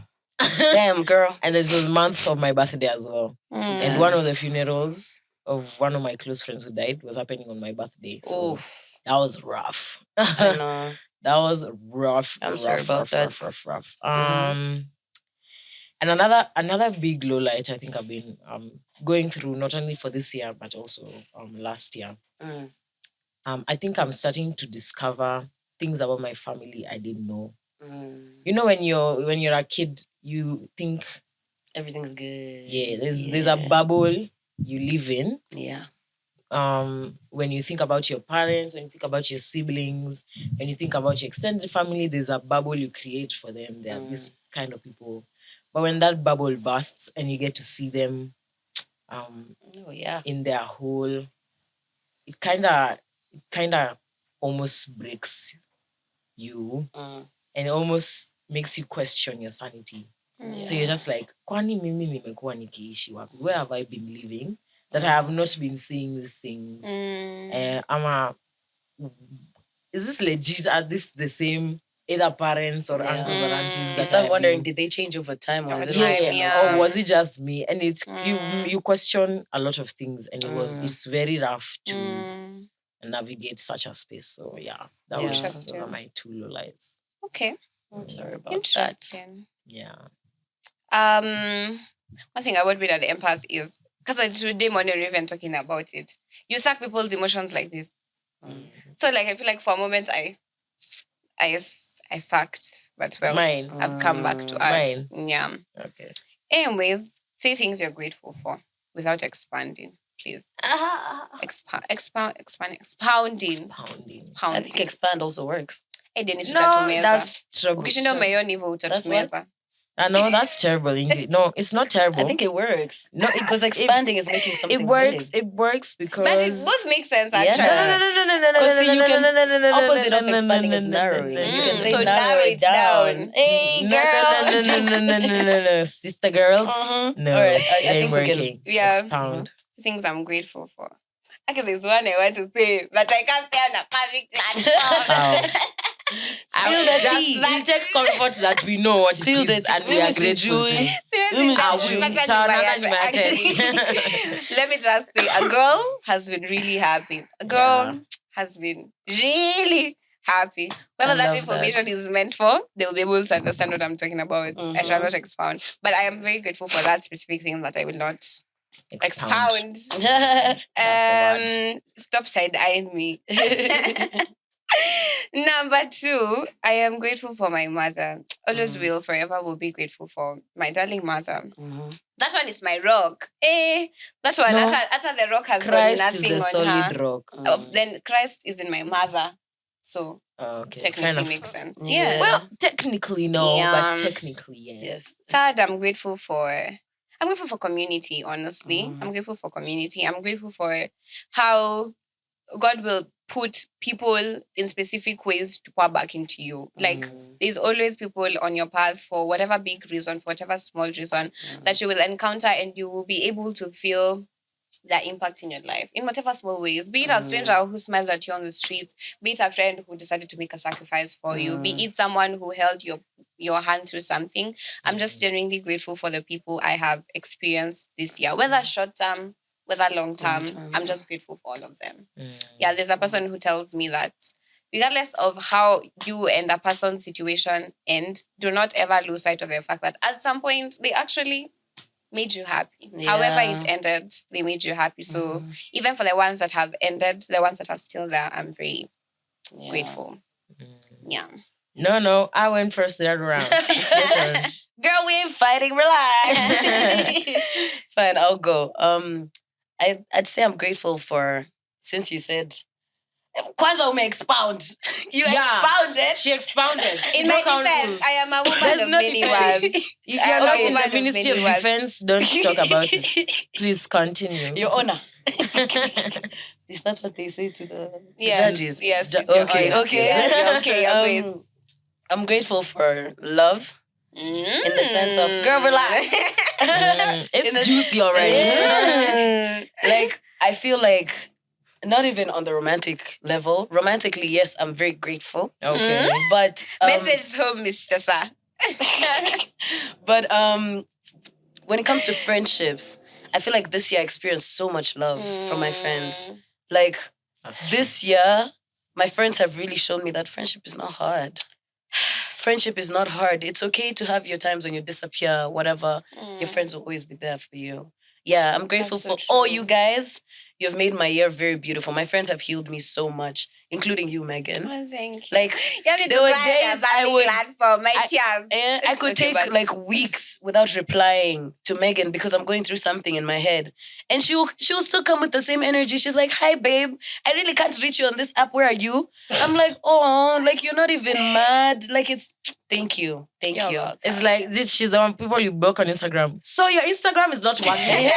Damn, girl. And this was month of my birthday as well. And Yeah. one of the funerals of one of my close friends who died was happening on my birthday. So Oof. that was rough. I know. That was rough. I'm sorry about that. Rough. Mhm. And another big low light I think I've been going through, not only for this year but also last year. Mm. I think I'm starting to discover things about my family I didn't know. Mm. You know, when you're a kid, you think, Everything's good. yeah, there's a bubble you live in. Yeah. When you think about your parents, when you think about your siblings, when you think about your extended family, there's a bubble you create for them. They're this kind of people. But when that bubble bursts and you get to see them Oh, yeah. in their whole, it kinda almost breaks you Mm. and it almost makes you question your sanity. So you're just like, kwani mimi nimekuwa nikiishi wapi? Where have I been living that I have not been seeing these things? Is this legit? Are this the same either parents or uncles or aunties? You that start I've wondering, been- did they change over time, or is it Yeah, always yeah, been yeah. like or this? was it just me? And it's you question a lot of things, and Mm. it's very rough to navigate such a space. So yeah, those are Interesting. my 2 lowlights. Okay. I'm sorry about that. Interesting. Yeah. One thing I would be at the empath is because today morning we were even talking about it. You suck people's emotions like this. So like I feel like for a moment I sucked, but well, Mine. I've come back to earth. Yeah. Okay. Anyways, say things you're grateful for without expanding, please. Expounding. Pounding. I think expand also works. Dennis, No, utatumeza. that's trouble. Ukishinda umeiona hivyo utatumeza. No, that's terrible English. No, it's not terrible. I think it works. No, Because expanding is making something it works. big. It works because But it both make sense Yeah. actually. Because see, you can opposite of expanding is narrowing. You can say So narrow it down. Hey, girl. No, sister girls. Mhm. No, All right, I it ain't think we can- working. Yeah. Expound. Things I'm grateful for. Actually, there's one I want to say, but I can't say on a public platform. Spill the tea. We take comfort that we know what Spill it the is tea. and we are grateful to. Mimi Seriously, sijui. let me just say, a girl has been really happy. A girl has been really happy. Whether that information is meant for, they will be able to understand what I'm talking about. I shall not expound. But I am very grateful for that specific thing that I will not expound. Stop side-eyeing me. Number 2, I am grateful for my mother. Always will, forever will be grateful for my darling mother. That one is my rock. That one, after the rock has Christ got nothing is the on solid her. rock. Then Christ is in my mother. So technically makes sense. Yeah. Well, technically no, but technically yes. Third, I'm grateful for community, honestly. I'm grateful for community. I'm grateful for how God will put people in specific ways to pour back into you. Like, there's always people on your path for whatever big reason, for whatever small reason that you will encounter, and you will be able to feel their impact in your life in whatever small ways. Be it a stranger who smiled at you on the street, be it a friend who decided to make a sacrifice for you, be it someone who held your hand through something. I'm just genuinely grateful for the people I have experienced this year, whether short term, whether long term. I'm just grateful for all of them. Yeah, there's a person who tells me that regardless of how you and a person's situation end, do not ever lose sight of the fact that at some point they actually made you happy. However it ended, they made you happy. So even for the ones that have ended, the ones that are still there, I'm very grateful. Yeah. No, I went first the other round. It's your turn. Girl, we ain't fighting. Relax. Fine, I'll go. I'd say I'm grateful for, since you said, Kwanzaa may expound. You expounded. She expounded. In my defense, I am a woman of many words. If you're not in the Ministry of Defense, don't talk about it. Please continue. Your Honor. Is that what they say to the judges? Yes. Okay. I'm grateful for love. In the sense of, girl, relax. It's juicy already. Like, I feel like, not even on the romantic level. Romantically, yes, I'm very grateful. Okay. But message home, Mr. Sir. But when it comes to friendships, I feel like this year I experienced so much love from my friends. Like, this year, my friends have really shown me that friendship is not hard. Friendship is not hard. It's okay to have your times when you disappear, whatever. Your friends will always be there for you. Yeah, I'm grateful for all you guys. You've made my year very beautiful. My friends have healed me so much, including you, Megan. Oh, thank you. Like, there were days I could take like weeks without replying to Megan because I'm going through something in my head. And she'll still come with the same energy. She's like, hi, babe. I really can't reach you on this app. Where are you? I'm like, oh, like you're not even mad. Like thank you. Thank you. It's like she's the one people you block on Instagram. So your Instagram is not working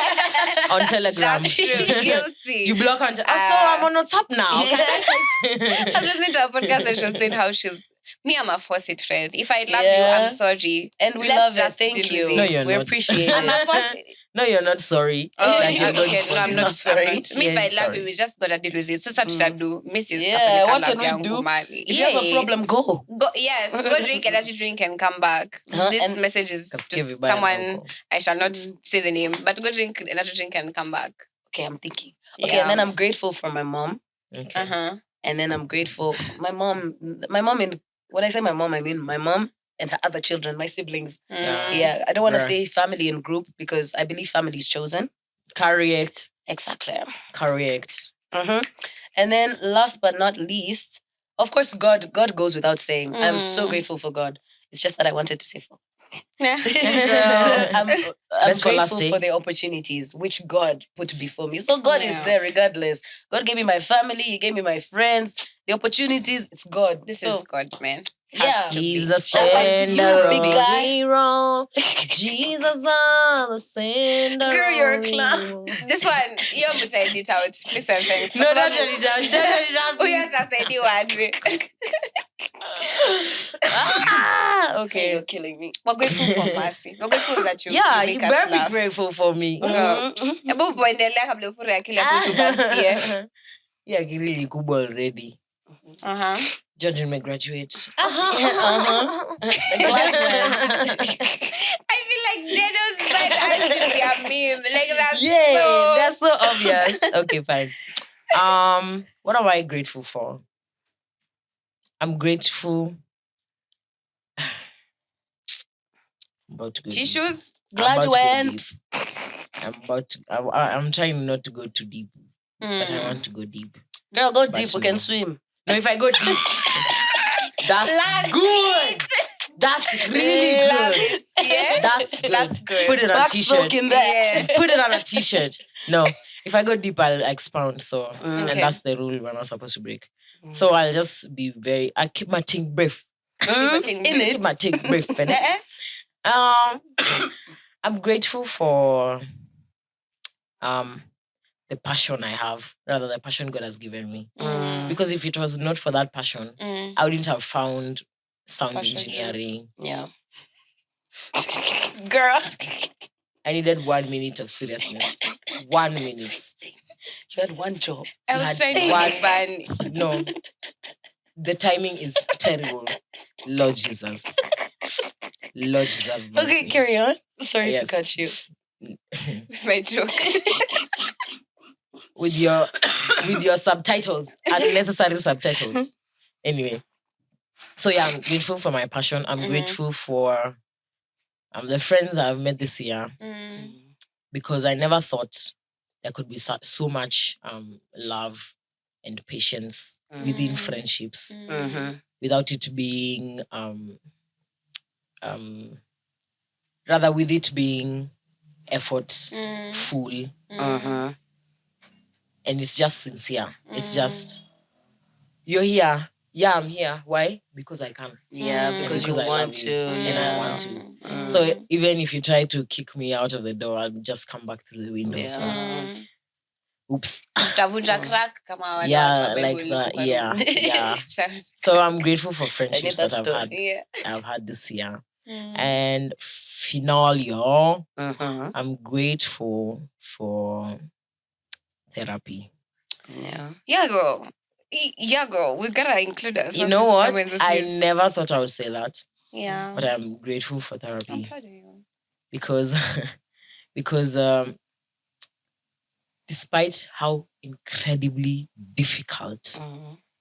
on Telegram. That's true. Guilty. You block on so I'm on WhatsApp now. I was listening to a podcast and she was saying how I'm a faucet friend. If I love you, I'm sorry. And we love it. Thank you. No, you're we not. appreciate it. I'm a faucet. No, you're not sorry. Oh, that you're okay. No, I'm not sorry. Me, if I love sorry. you, we just gotta deal with it. So such to do. Miss you. Yeah, what can we do? If you have a problem, go. Yes, go drink energy drink and come back. This message is to someone, I shall not say the name, but go drink energy drink and come back. Okay, I'm thinking. Okay, and then I'm grateful for my mom. Okay. And then I'm grateful. My mom, and when I say my mom, I mean my mom and her other children, my siblings. Yeah, I don't want to say family in group because I believe family is chosen. Correct. Exactly. Correct. And then last but not least, of course, God goes without saying. I'm so grateful for God. It's just that I wanted to say for. I'm grateful for the opportunities which God put before me. So God is there regardless. God gave me my family. He gave me my friends. The opportunities, it's God. This is God, man. Yeah. Jesus sender big guy. Jesus on the sender. Girl, you're a clown. This one, you're going to edit out. Listen, thanks. No, don't edit out. Who else has said you okay, you're killing me. We're grateful for mercy. We're grateful that you make us laugh. Be grateful for me. Yeah, Yeah, really kubwa already. Georgian may graduate. The graduates. I feel like Dedo's side eye should be a meme. Like that's Yay, so... that's so obvious. Okay, fine. What am I grateful for? I'm grateful. I'm about to go deep. Tissues. I'm about to go Graduates. deep. I'm trying not to go too deep, but I want to go deep. Girl, go But deep. We no. can swim. No, if I go deep, that's Love good. That's really Love good. it. Yeah, That's good. That's good. Put it on a Backstroke t-shirt. in there. Yeah. Put it on a t-shirt. No, if I go deep, I'll expound. So, Okay. and that's the rule we're not supposed to break. So I'll just be I keep my thing brief. Keep In it. Keep my thing brief. And, I'm grateful for the passion I have, rather the passion God has given me. Because if it was not for that passion, I wouldn't have found sound Passion, engineering. Yeah. Girl. I needed 1 minute of seriousness. 1 minute. You had one job. I You was had trying to be funny. No. The timing is terrible. Lord Jesus. Lord Jesus. have mercy. Okay, carry on. Sorry to Yes. cut you. With my joke. with your subtitles, unnecessary subtitles. Anyway. So yeah, I'm grateful for my passion. I'm grateful for the friends I've met this year, because I never thought there could be so much love and patience within friendships without it being rather with it being effortful, and it's just sincere. It's just, you're here. Yeah, I'm here. Why? Because I can. Yeah, because you I love want you, to. and I want to. So even if you try to kick me out of the door, I'll just come back through the window. So, oops. Utavunja crack kama wale Yeah, watu wa like Bible that. huko Yeah, karibu. yeah. So I'm grateful for friendships that that story. I've had this year. And finally, I'm grateful for therapy. Yeah, girl. Yeah, girl. We gotta include us. You know what? I never thought I would say that, Yeah. but I'm grateful for I'm therapy proud of you. because despite how incredibly difficult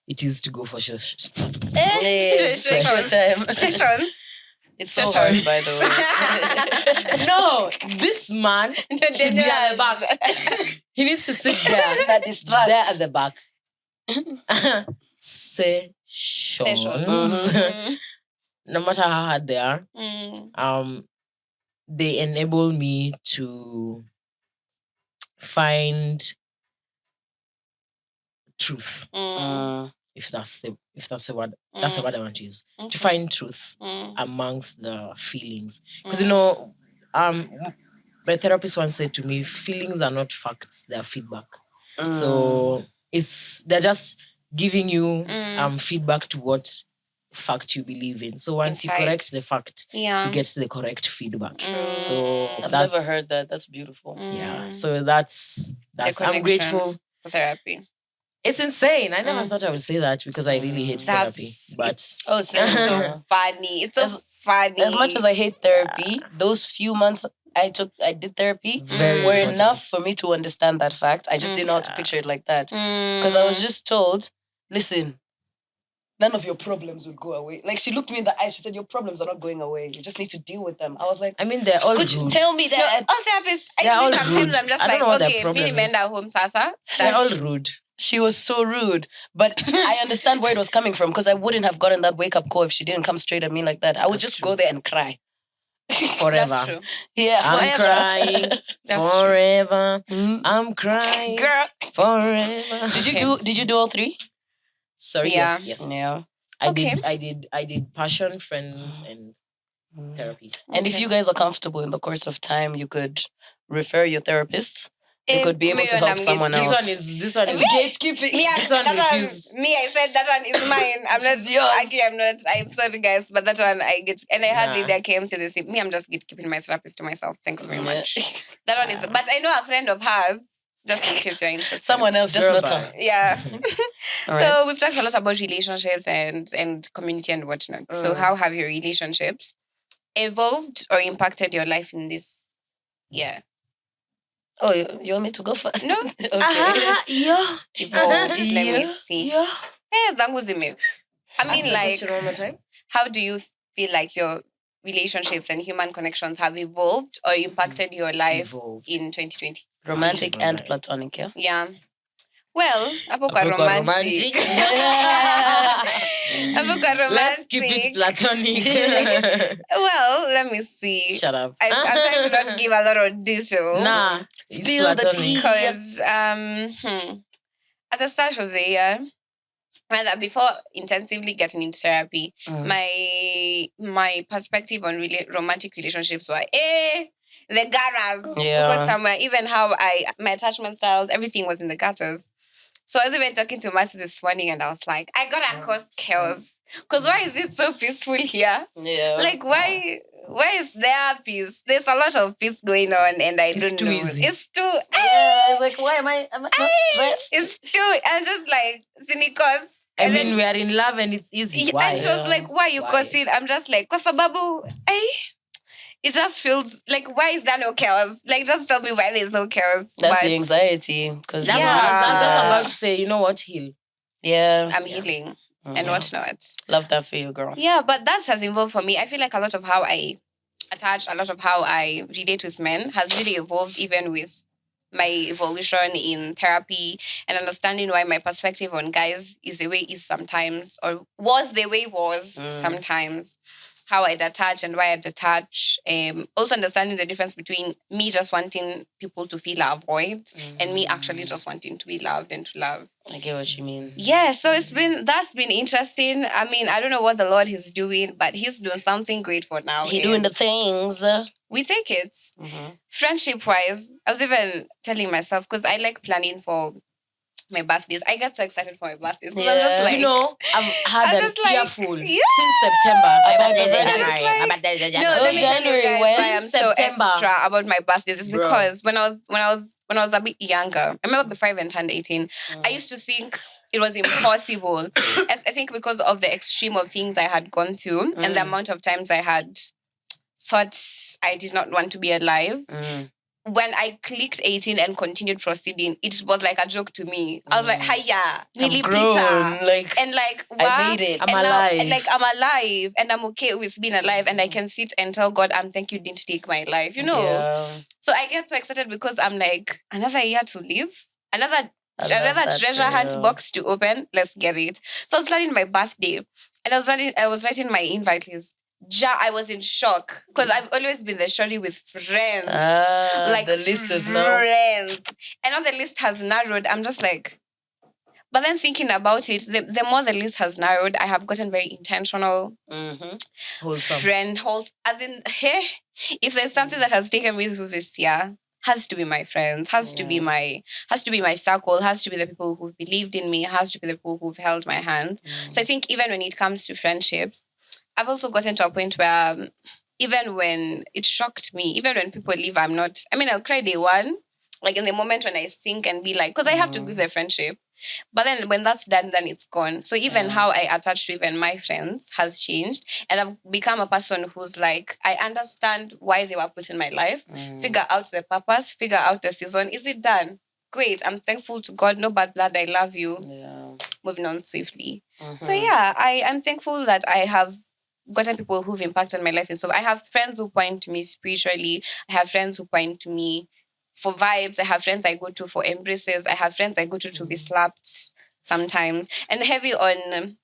it is to go for Sessions. It's so Sessions. hard, by the way. No, this man should be at the back. He needs to sit there, That distract. there at the back. Sessions. No matter how hard they are, they enable me to find truth. If that's the word, that's the word I want to use. To find truth amongst the feelings, because my therapist once said to me, feelings are not facts; they are feedback. So they're just giving you feedback to what fact you believe in. So once you correct the fact, you get the correct feedback. So I've never heard that. That's beautiful. Yeah. So that's I'm grateful for therapy. It's insane. I never thought I would say that because I really hate therapy. But it's so funny. It's so funny. As much as I hate therapy, those few months I did therapy were enough for me to understand that fact. I just didn't know how to picture it like that. Because I was just told, listen, none of your problems will go away. Like, she looked me in the eye, she said, your problems are not going away. You just need to deal with them. I was like, I mean, they're all could you tell me that? No, all therapists, sometimes I'm just like, okay, mini menda home sasa. They're all rude. She was so rude. But I understand where it was coming from, because I wouldn't have gotten that wake-up call if she didn't come straight at me like that. I would just go there and cry. Forever. That's true. Yeah, I'm crying forever. I'm crying, girl, forever. Did you do all three? Sorry. Yeah. Yes. Yeah. I did passion, friends, and therapy. And if you guys are comfortable in the course of time, you could refer your therapists. You could be able to help someone else. This one is gatekeeping. This one refused. I said that one is mine. I'm not yours. Actually, I'm not. I'm sorry, guys, but that one I get. And I heard Lydia came say the same. I'm just keeping my therapist to myself. Thanks very much. That one is. But I know a friend of hers just in case you're interested. Someone else, just Girl not bye. her. Yeah. All right. So we've talked a lot about relationships and community and whatnot. So Mm. how have your relationships evolved or impacted your life in this year? Oh, you want me to go first? No. Okay. Yeah. Evolved. Let me Yeah. see. Yeah. Zangu zime. I Ask mean, the like, question one more time. how do you feel like your relationships and human connections have evolved or impacted your life Evolved. in 2020? Romantic Speaking of and life. platonic, yeah? Yeah. Well, hapo kwa Hapo kwa romantic. Hapo kwa romantic. Let's keep it platonic. Well, let me see. Shut up. I'm trying to not give a lot of detail. Nah. It's Spill the platonic. tea. Because at the start of the year, rather before intensively getting into therapy, my perspective on romantic relationships were the gutters. Yeah. Because somewhere, even how my attachment styles, everything was in the gutters. So I was even talking to Marcy this morning, and I was like, I gotta cause chaos. Because why is it so peaceful here? Yeah. Like, why is there peace? There's a lot of peace going on, and I It's don't too know. easy. It's too. Yeah, it's like, why am I not stressed? It's too. I'm just like cynicals. I mean, we are in love and it's easy. Why? And she was like, why you Why? causing? I'm just like, cause babu, it just feels like, why is there no chaos? Like, just tell me why there's no chaos. That's But the anxiety. Because That's what I was just about to say. You know what? Heal. Yeah. I'm healing and Mhm. whatnot. Love that for you, girl. Yeah, but that has evolved for me. I feel like a lot of how I attach, a lot of how I relate with men has really evolved, even with my evolution in therapy and understanding why my perspective on guys is the way it is sometimes, or was the way it was sometimes. How I'd attach and why I'd attach. Also understanding the difference between me just wanting people to feel a void and me actually just wanting to be loved and to love. I get what you mean. Yeah, so that's been interesting. I mean, I don't know what the Lord is doing, but He's doing something great for now. He doing the and things. We take it. Mm-hmm. Friendship wise, I was even telling myself, because I like planning for my birthdays. I get so excited for my birthdays because I'm just Yeah. like, You know, I've had I'm an just like, earful yeah. since September. My birthday is January. January. My Like- birthday is No, January. let me tell you January, guys when? why I'm so September. extra about my birthdays. It's Bro. because when I was a bit younger, I remember before I even turned 18, I used to think it was impossible. I think because of the extreme of things I had gone through and the amount of times I had thought I did not want to be alive. When I clicked 18 and continued proceeding, it was like a joke to me. I was like, hiya, I'm Nili grown. Peter. Like, And like, I wow. made it. I'm And now, alive. and like, I'm alive and I'm okay with being alive and I can sit and tell God, thank you didn't take my life, you know? Yeah. So I get so excited because I'm like, another year to live, another I love that treasure for hunt you. box to open. Let's get it. So I was planning my birthday and I was writing my invite list. I was in shock because I've always been the shorty with friends. Like The list is now. friends. And now the list has narrowed. I'm just like, but then thinking about it, the more the list has narrowed, I have gotten very intentional. Wholesome. As in, hey, if there's something that has taken me through this year, has to be my friends, has to be my circle, has to be the people who've believed in me, has to be the people who've held my hands. So I think even when it comes to friendships, I've also gotten to a point where even when it shocked me, even when people leave, I'll cry day one. Like in the moment when I think and be like, because I have to give the friendship. But then when that's done, then it's gone. So even how I attach to even my friends has changed. And I've become a person who's like, I understand why they were put in my life, figure out the purpose, figure out the season. Is it done? Great. I'm thankful to God. No bad blood. I love you. Yeah. Moving on swiftly. So yeah, I'm thankful that I have gotten people who've impacted my life. And so I have friends who point to me spiritually. I have friends who point to me for vibes. I have friends I go to for embraces. I have friends I go to be slapped sometimes. And heavy on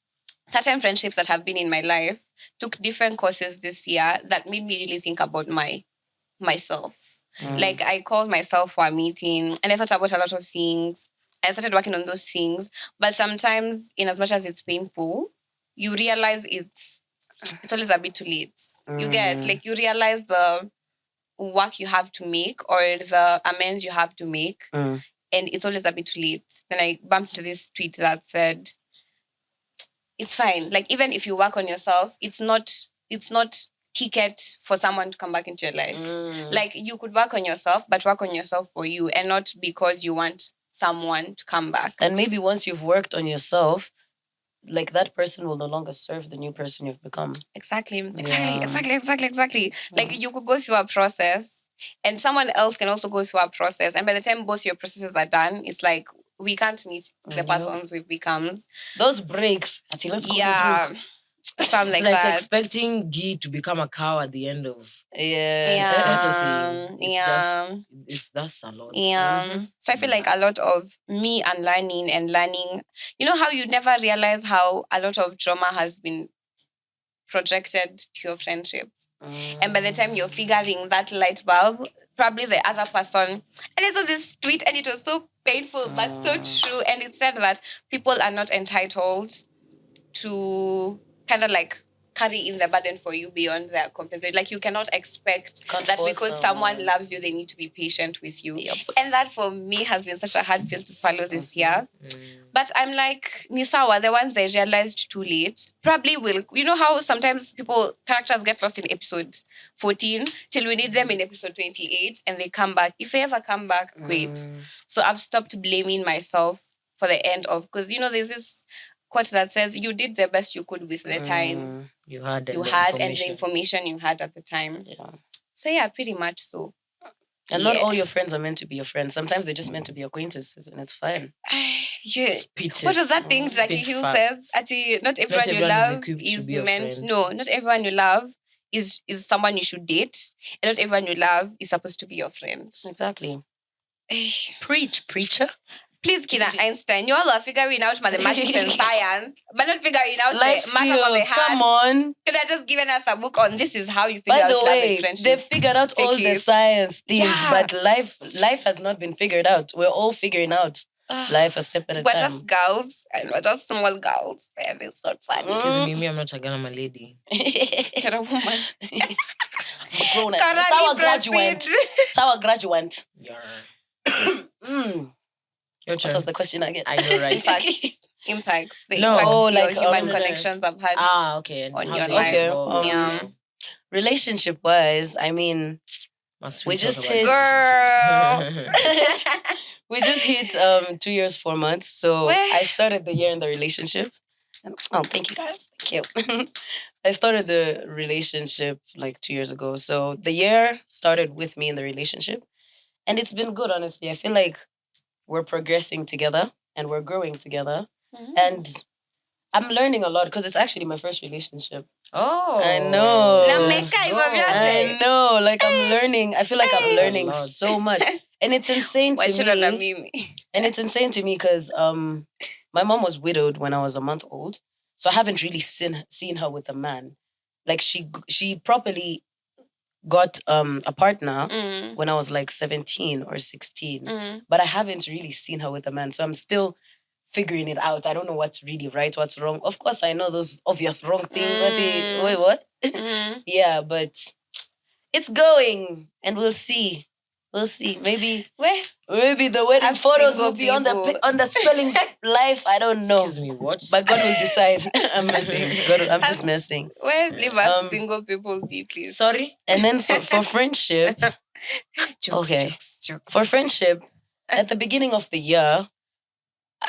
certain friendships that have been in my life. Took different courses this year that made me really think about myself. Like I called myself for a meeting and I thought about a lot of things. I started working on those things. But sometimes, in as much as it's painful, you realize it's always a bit too late. You get, like, you realize the work you have to make or the amends you have to make, and it's always a bit too late. Then I bumped into this tweet that said, it's fine. Like, even if you work on yourself, it's not ticket for someone to come back into your life. Mm. Like, you could work on yourself, but work on yourself for you, and not because you want someone to come back. And maybe once you've worked on yourself, like that person will no longer serve the new person you've become. Exactly. Yeah. Like, you could go through a process, and someone else can also go through a process, and by the time both your processes are done, it's like we can't meet the Yep. persons we've become. Those breaks. Ati, let's go Yeah, broke. something It's like like that. expecting Guy to become a cow at the end of Yeah, that's a lot. yeah. So I feel like a lot of me unlearning and learning, you know how you never realize how a lot of trauma has been projected to your friendships. And by the time you're figuring that light bulb, probably the other person, and I saw this tweet and it was so painful, but so true. And it said that people are not entitled to kind of like carry in the burden for you beyond their compensation. Like, you cannot expect Can't that force because someone. someone loves you, they need to be patient with you. Yep. And that for me has been such a hard pill to swallow this year. But I'm like, Nisawa, the ones I realized too late probably will. You know how sometimes characters get lost in episode 14 till we need them in episode 28 and they come back. If they ever come back, great. So I've stopped blaming myself for the end of, because, there's this quote that says, you did the best you could with the time you had and the information you had at the time. Yeah. So yeah, pretty much so. And not all your friends are meant to be your friends. Sometimes they're just meant to be acquaintances, and it's fine. What does that thing Jackie Hill says? Not everyone you love is meant. No, not everyone you love is someone you should date, and not everyone you love is supposed to be your friend. Exactly. Preach, preacher. Please, Kina Einstein, you all are figuring out mathematics and science, but not figuring out life the matters of the skills. heart. Come on. Could have just given us a book on this is how you figure By out the love way, and friendship. they've figured out all the science things, Yeah. but life has not been figured out. We're all figuring out life a step at a We're time. just girls, and we're just small girls, and it's not fun. Excuse me, I'm not a girl, I'm a lady. You're a woman. I'm a grown up. Currently Sour proceed. graduate. Sour graduate. Yeah. Your What turn. was the question again? I know, right? Impacts. The No. impacts Oh, your like, human connections have had Okay. And on how your they life. evolve. Yeah. Relationship wise, I mean, Must We talk just about hit- relationships? we just hit 2 years, 4 months. So Where- I started the year in the relationship. Oh, thank you guys. Thank you. I started the relationship like 2 years ago. So the year started with me in the relationship. And it's been good, honestly. I feel like we're progressing together and we're growing together. Mhm. And I'm learning a lot because it's actually my first relationship. Oh. I know. I I know. Like I'm learning. I feel like I'm Hey. learning That's a lot. so much. And it's insane Why to shouldn't have me. been me? And it's insane to me because my mom was widowed when I was a month old. So I haven't really seen her with a man. Like she properly got a partner Mm. when I was like 17 or 16. Mm. But I haven't really seen her with a man. So I'm still figuring it out. I don't know what's really right, what's wrong. Of course, I know those obvious wrong things. I say, wait, what? Mm. Yeah, but it's going and we'll see. We'll see. Maybe the wedding As photos single will be on the people. on the spelling life. I don't know. Excuse me, what? But God will decide. I'm messing. I'm just messing. Leave us single people be, please. Sorry. And then for friendship, Jokes. for friendship, at the beginning of the year,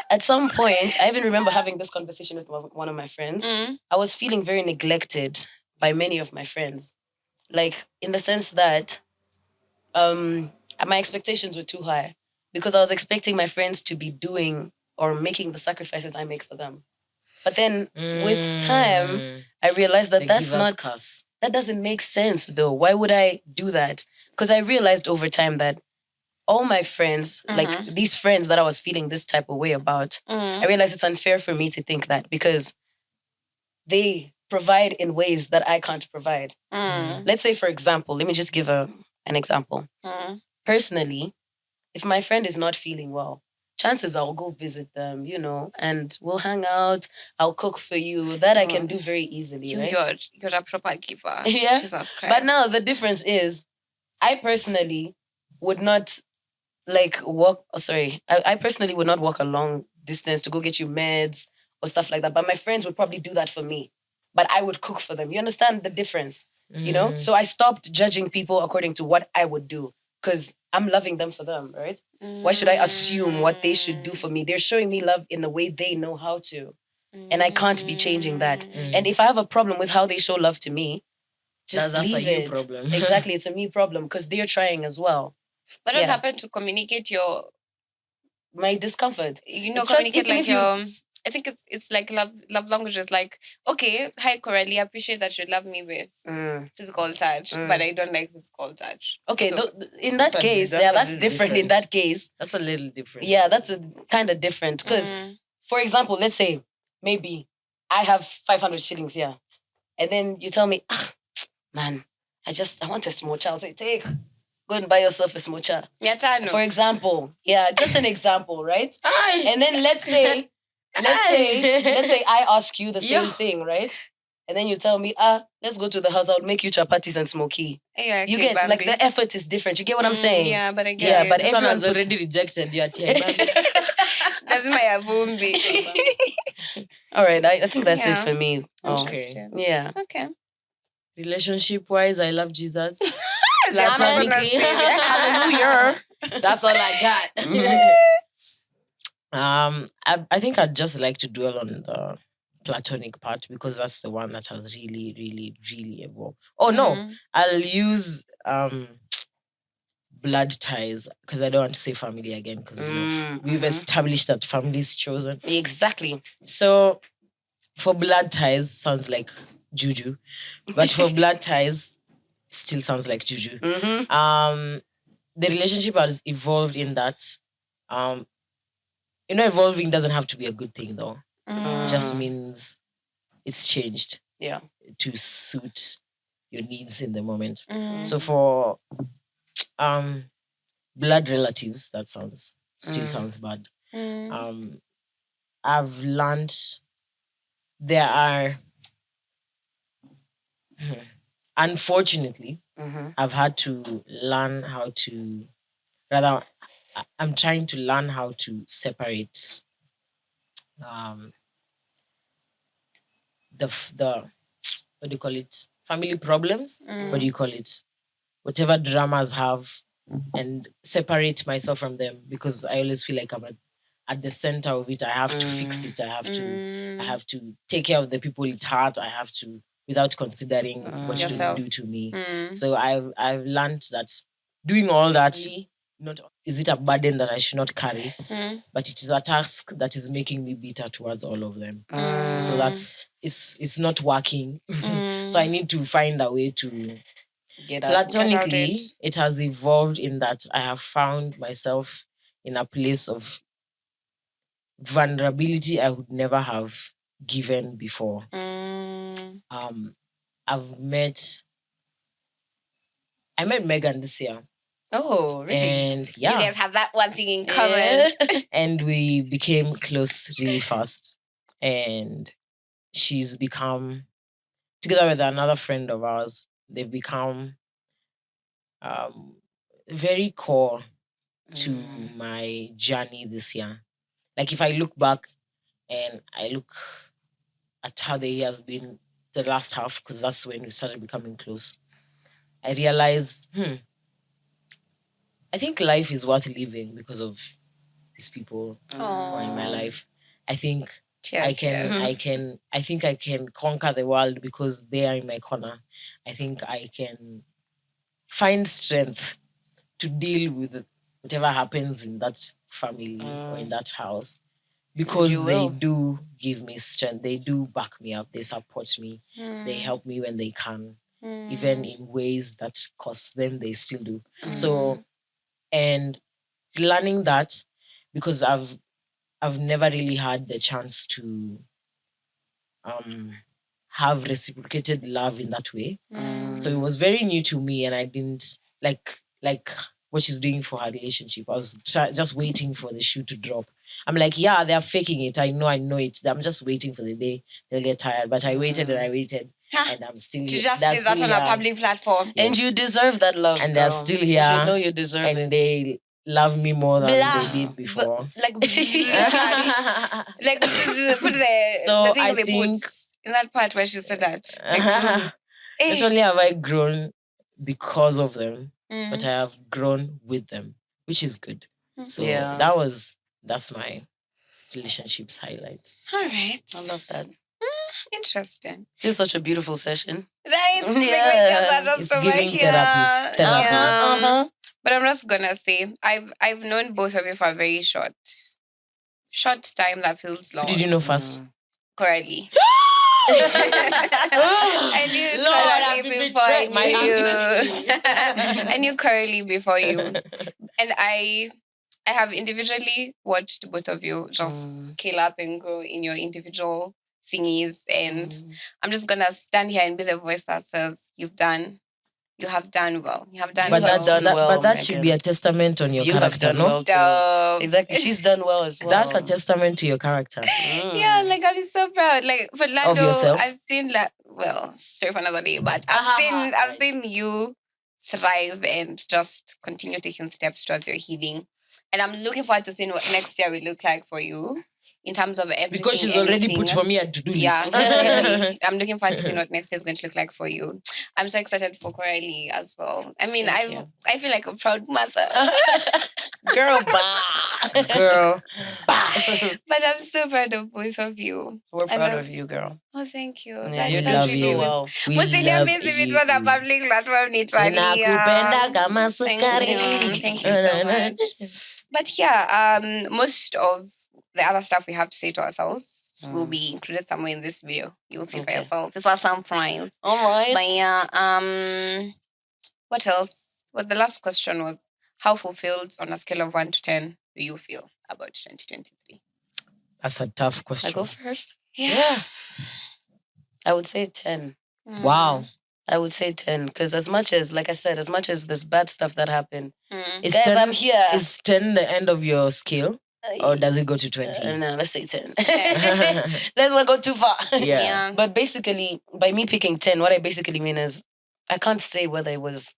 at some point, I even remember having this conversation with one of my friends. Mm. I was feeling very neglected by many of my friends. Like, in the sense that my expectations were too high because I was expecting my friends to be doing or making the sacrifices I make for them. But then with time, I realized that that doesn't make sense though. Why would I do that? Because I realized over time that all my friends, like these friends that I was feeling this type of way about, I realized it's unfair for me to think that because they provide in ways that I can't provide. Let's say, for example, let me just give an example. Personally, if my friend is not feeling well, chances I'll go visit them, and we'll hang out. I'll cook for you. That I can do very easily, right? You're a proper giver. Yeah. Jesus Christ. But now the difference is, I personally would not walk. Oh, sorry, I personally would not walk a long distance to go get you meds or stuff like that. But my friends would probably do that for me. But I would cook for them. You understand the difference? You know? So I stopped judging people according to what I would do because I'm loving them for them, right? Why should I assume what they should do for me? They're showing me love in the way they know how to. And I can't be changing that. And if I have a problem with how they show love to me, just That's leave a you it. problem. Exactly, it's a me problem because they're trying as well. What has happened to communicate my discomfort? Communicate like your. I think it's like love language is like, okay, hi Coralie, I appreciate that you love me with physical touch, but I don't like physical touch. Okay, So, in that case, that's different. In that case, that's a little different. Yeah, that's a kind of different. Because, for example, let's say maybe I have 500 shillings here, and then you tell me, man, I want a small child. Say, take, go and buy yourself a small child. For example, just an example, right? And then let's say I ask you the same thing, right? And then you tell me, let's go to the house. I'll make you chapatis and smoky. Yeah, you get like the effort is different. You get what I'm saying? Yeah, but I get it. But this everyone's already rejected you. That's my avumbi. All right, I think that's it for me. Okay. Yeah. Okay. Relationship wise, I love Jesus. Platonically, hallelujah. That's all I got. I think I'd just like to dwell on the platonic part because that's the one that has really, really, really evolved. Oh no, I'll use blood ties because I don't want to say family again because we've established that family is chosen. Exactly. So for blood ties sounds like juju, but for blood ties still sounds like juju. The relationship has evolved in that evolving doesn't have to be a good thing though. It just means it's changed to suit your needs in the moment. So for blood relatives, that still sounds bad. I've learned there are unfortunately I've had to learn how to I'm trying to learn how to separate the what do you call it? Family problems. What do you call it? Whatever dramas have, and separate myself from them because I always feel like I'm at the center of it. I have to fix it. I have to take care of the people it hurt. I have to without considering what it will do to me. So I've learned that doing all that not is it a burden that I should not carry, but it is a task that is making me bitter towards all of them. So it's not working. So I need to find a way to get out. Platonically, it has evolved in that I have found myself in a place of vulnerability I would never have given before. I met Megan this year. Oh, really? And you guys have that one thing in common. And we became close really fast. And she's become, together with another friend of ours, they've become very core to my journey this year. Like if I look back and I look at how the year has been, the last half, because that's when we started becoming close, I realized, I think life is worth living because of these people who are in my life. I think I can conquer the world because they are in my corner. I think I can find strength to deal with whatever happens in that family or in that house because they do give me strength. They do back me up. They support me. They help me when they can. Even in ways that cost them, they still do. So, and learning that because I've never really had the chance to have reciprocated love in that way. So it was very new to me, and I didn't like what she's doing for her relationship. I was just waiting for the shoe to drop. I'm like, yeah, they're faking it. I know it. I'm just waiting for the day they'll get tired. But I waited and I waited, and I'm still here. To just say that on a public platform. Yes. And you deserve that love. And they're still here. You should know you deserve it. And they love me more than they did before. Like put the thing they put in that part where she said that. Not only have I grown because of them, Mm. but I have grown with them, which is good. Mm. So Yeah. that's my relationships highlight. All right. I love that. Interesting. This is such a beautiful session. Right? Yeah. Like, It's giving therapist. Therapy. Uh-huh. But I'm just gonna say, I've known both of you for a very short time that feels long. Who did you know first? Correctly. I I knew Lord, I've Curly been before I betrayed. My knew you. accuracy. I knew Curly before you. And I have individually watched both of you just scale up and grow in your individual thingies. And I'm just gonna stand here and be the voice that says you have done well. You have done You But have well. done well, but that should be Megan. a testament on your You have character, done no? well too. Exactly. She's done well as well. That's a testament to your character. Yeah, like I'm so proud. Like for Lando, yourself? I've seen story for another day, but Right. I've seen you thrive and just continue taking steps towards your healing. And I'm looking forward to seeing what next year will look like for you in terms of everything. Because she's already put anything. for me a to-do Yeah, list. definitely. I'm looking forward to seeing what next year is going to look like for you. I'm so excited for Coralie as well. I mean, Thank you. I feel like a proud mother. Girl, bye. Girl. Bye. But I'm so proud of both of you. We're And proud I'm- of you, girl. Oh, thank you. Yeah, you're we doing love so you. well. We Musinia love miss if you. it's on a public platform, Tunakupenda kama Thank sukari. you. Thank you so much. But yeah, most of the other stuff we have to say to ourselves will be included somewhere in this video. You'll see for Okay. yourselves. It's some fine. All right. But yeah, what else? Well, the last question was, how fulfilled on a scale of 1 to 10 do you feel about 2023? That's a tough I question. go first. Yeah. I would say 10. Wow. I would say 10 because as much as, like I said, as much as this bad stuff that happened, Is guys, 10 I'm here. Is 10 the end of your scale? Or does it go to 20? No, let's say 10. Let's not go too far. Yeah. But basically, by me picking 10, what I basically mean is I can't say whether it was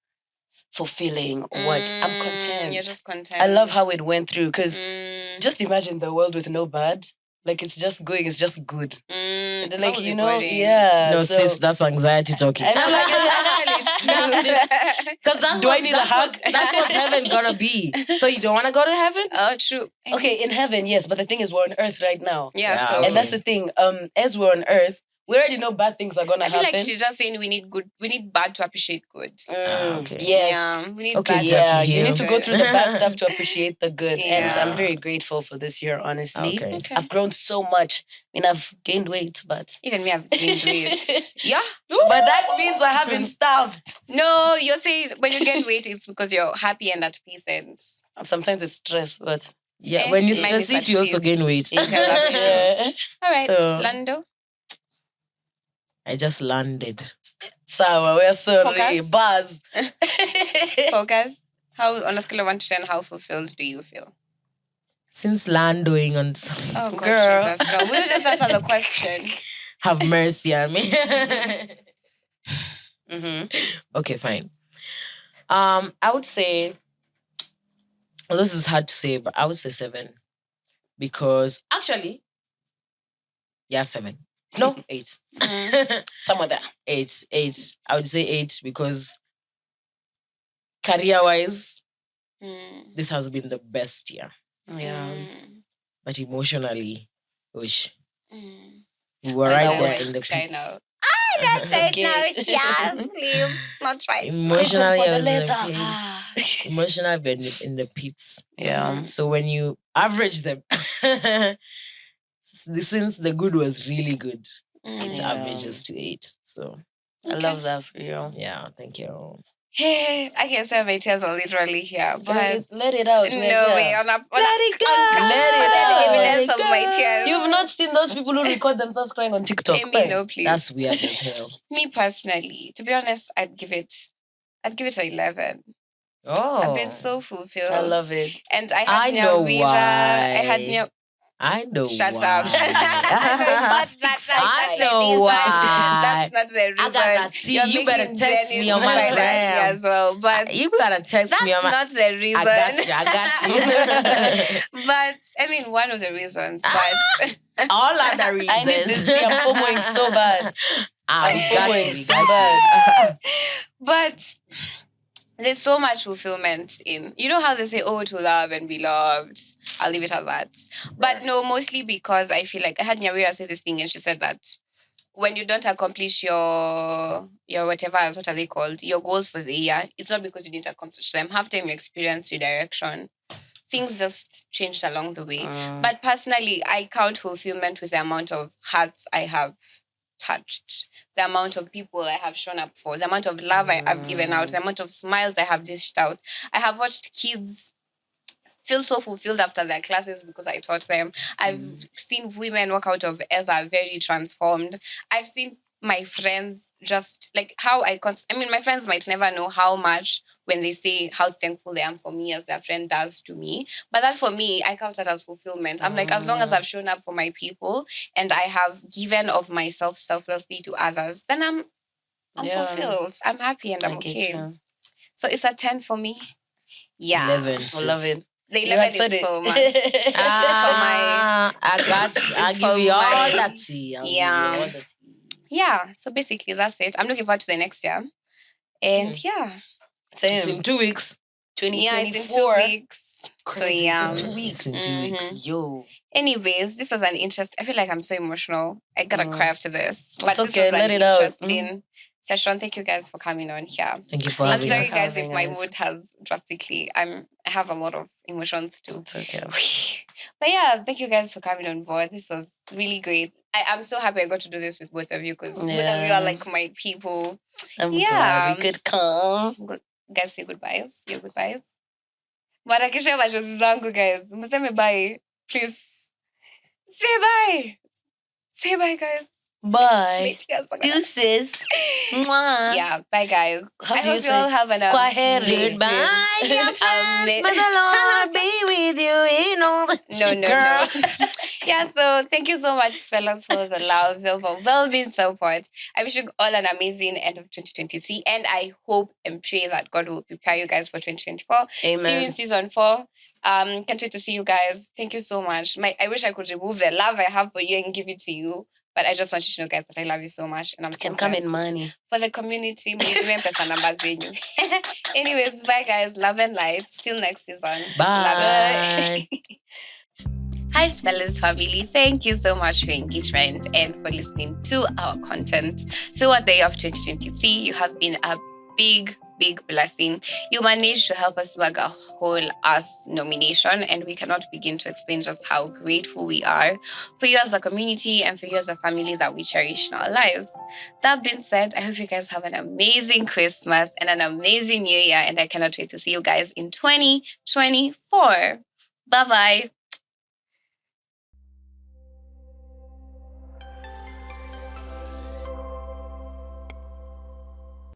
fulfilling or what. I'm content. You're just content. I love how it went through because Mm, just imagine the world with no bad. Like it's just going, it's just good. that Like, would you be know, boring. yeah. No, so, sis, that's anxiety talking. And I'm like, Because that's Do I need a hug? That's what's heaven gonna be. So you don't want to go to heaven? Oh, true. okay, in heaven, yes, but the thing is, we're on earth right now. Yeah, Yeah, so okay. And that's the thing. As we're on earth, we already know bad things are gonna I feel happen. like she's just saying we need bad to appreciate good. Okay. Yes. Yeah, we need Okay, bad to Jackie Yeah, Hill. you need appreciate to go good. through the bad stuff to appreciate the good. And Yeah. I'm very grateful for this year, honestly. Okay. Okay. I've grown so much. I mean, I've gained weight, but Even me, I've gained weight. Yeah. but that means I haven't starved. No, you're saying when you gain weight, it's because you're happy and at peace and Sometimes it's stress, but Yeah, when you mine stress is it, at you also peace. gain weight. Yeah, that's true. yeah. All right, So- Lando. I just landed. Sour, we're sorry. Focus. Buzz. Focus. How on a scale of 1 to 10, how fulfilled do you feel? Since landoing on Oh God, Girl. Jesus, girl. We'll just answer the question. have mercy on me. Mm-hmm. Okay, fine. I would say, well, this is hard to say, but I would say 7. Because actually, yeah, 7. No, 8. Somewhere there. 8. 8. I would say 8 because career-wise, Mm, this has been the best year. Yeah. mm, But emotionally, wish mm. we were I right know there what in the to cry pits. now. That's Say okay. it now, yes, please. Not right. Emotionally, for I the was in the letter. place. Emotionally, I've been in the pits. Yeah. So when you average them, since the good was really good, it Yeah. averages to 8. So I love that for you. yeah, thank you. Hey, I can say my tears are literally here, but let it out. no We're way. here. On a, Let it go. Let it on out. evidence Let it of my go. tears. You've not seen those people who record themselves crying on TikTok. Amy, Why? no, please. That's weird as hell. Me personally, to be honest, I'd give it an 11. Oh, I've been so fulfilled. I love it. And I had I know Nyawira. I had why. I know Shut why. up. I know why. That's not the reason. Agatha T, You're you better making text Jenny's me on my smile at me gram. as well. But You gotta text that's me on my. not the reason. I got you. But I mean, one of the reasons. But All other reasons. I need this tea. I'm FOMOing so bad. I'm FOMOing so bad. but there's so much fulfillment in, you know how they say, oh, to love and be loved. I'll leave it at that. But no, mostly because I feel like I had Nyawira say this thing and she said that when you don't accomplish your whatever, what are they called? Your goals for the year, it's not because you didn't accomplish them. Half time you experience redirection. Things just changed along the way. But personally, I count fulfillment with the amount of hearts I have touched, the amount of people I have shown up for, the amount of love I have given out, the amount of smiles I have dished out. I have watched kids feel so fulfilled after their classes because I taught them. I've seen women walk out of ESA very transformed. I've seen my friends just like how I mean, my friends might never know how much when they say how thankful they are for me as their friend does to me. But that for me, I count that as fulfillment. I'm like, as long as I've shown up for my people and I have given of myself selflessly to others, then I'm fulfilled. I'm happy and I'm okay. So it's a 10 for me. Yeah. 11. I love it. The You 11 had said is it. for my. I got you. I'll It's give for you all my- that tea. I'll give you Yeah. all that tea. Yeah. So basically, that's it. I'm looking forward to the next year. And yeah. It's in Same. 2 weeks. Yeah, it's in 2024. 2 weeks. So yeah. It's in 2 weeks. It's in 2 weeks. Mhm. Yo. Anyways, this was an interest. I feel like I'm so emotional. I gotta cry after this. But It's this okay, was let an it out. interesting session. Thank you guys for coming on here. Thank you for I'm having sorry, us. guys, if my Having us. mood has drastically. I have a lot of emotions too. It's okay. But yeah, thank you guys for coming on board. This was really great. I'm so happy I got to do this with both of you because both of you Yeah. are like my people. I'm Yeah. glad we could come. Guys, say goodbyes. Your goodbyes. Marakisha machozi zangu, guys. Mseme bye. Please. Say bye. Say bye, guys. Bye. Meet you guys again. Deuces. Mwah. Yeah, bye, guys. How I do you hope you say all have an Kwaheri. amazing... Goodbye, dear friends. Ama- May the Lord be with you in all the No. Yeah, so thank you so much, fellas, for the love, for well-being support. I wish you all an amazing end of 2023, and I hope and pray that God will prepare you guys for 2024. See you in Amen. season 4. Can't wait to see you guys. Thank you so much. I wish I could remove the love I have for you and give it to you, but I just want you to know, guys, that I love you so much, and I'm so Can come in blessed. money. For the community, mnitumie pesa namba zenyu. Anyways, bye guys. Love and light. Till next season. Love Bye. Hi, Spellers family. Thank you so much for your engagement and for listening to our content. Throughout the year of 2023, you have been a big blessing. You managed to help us bag a whole ass nomination, and we cannot begin to explain just how grateful we are for you as a community and for you as a family that we cherish in our lives. That being said, I hope you guys have an amazing Christmas and an amazing New Year, and I cannot wait to see you guys in 2024. Bye-bye.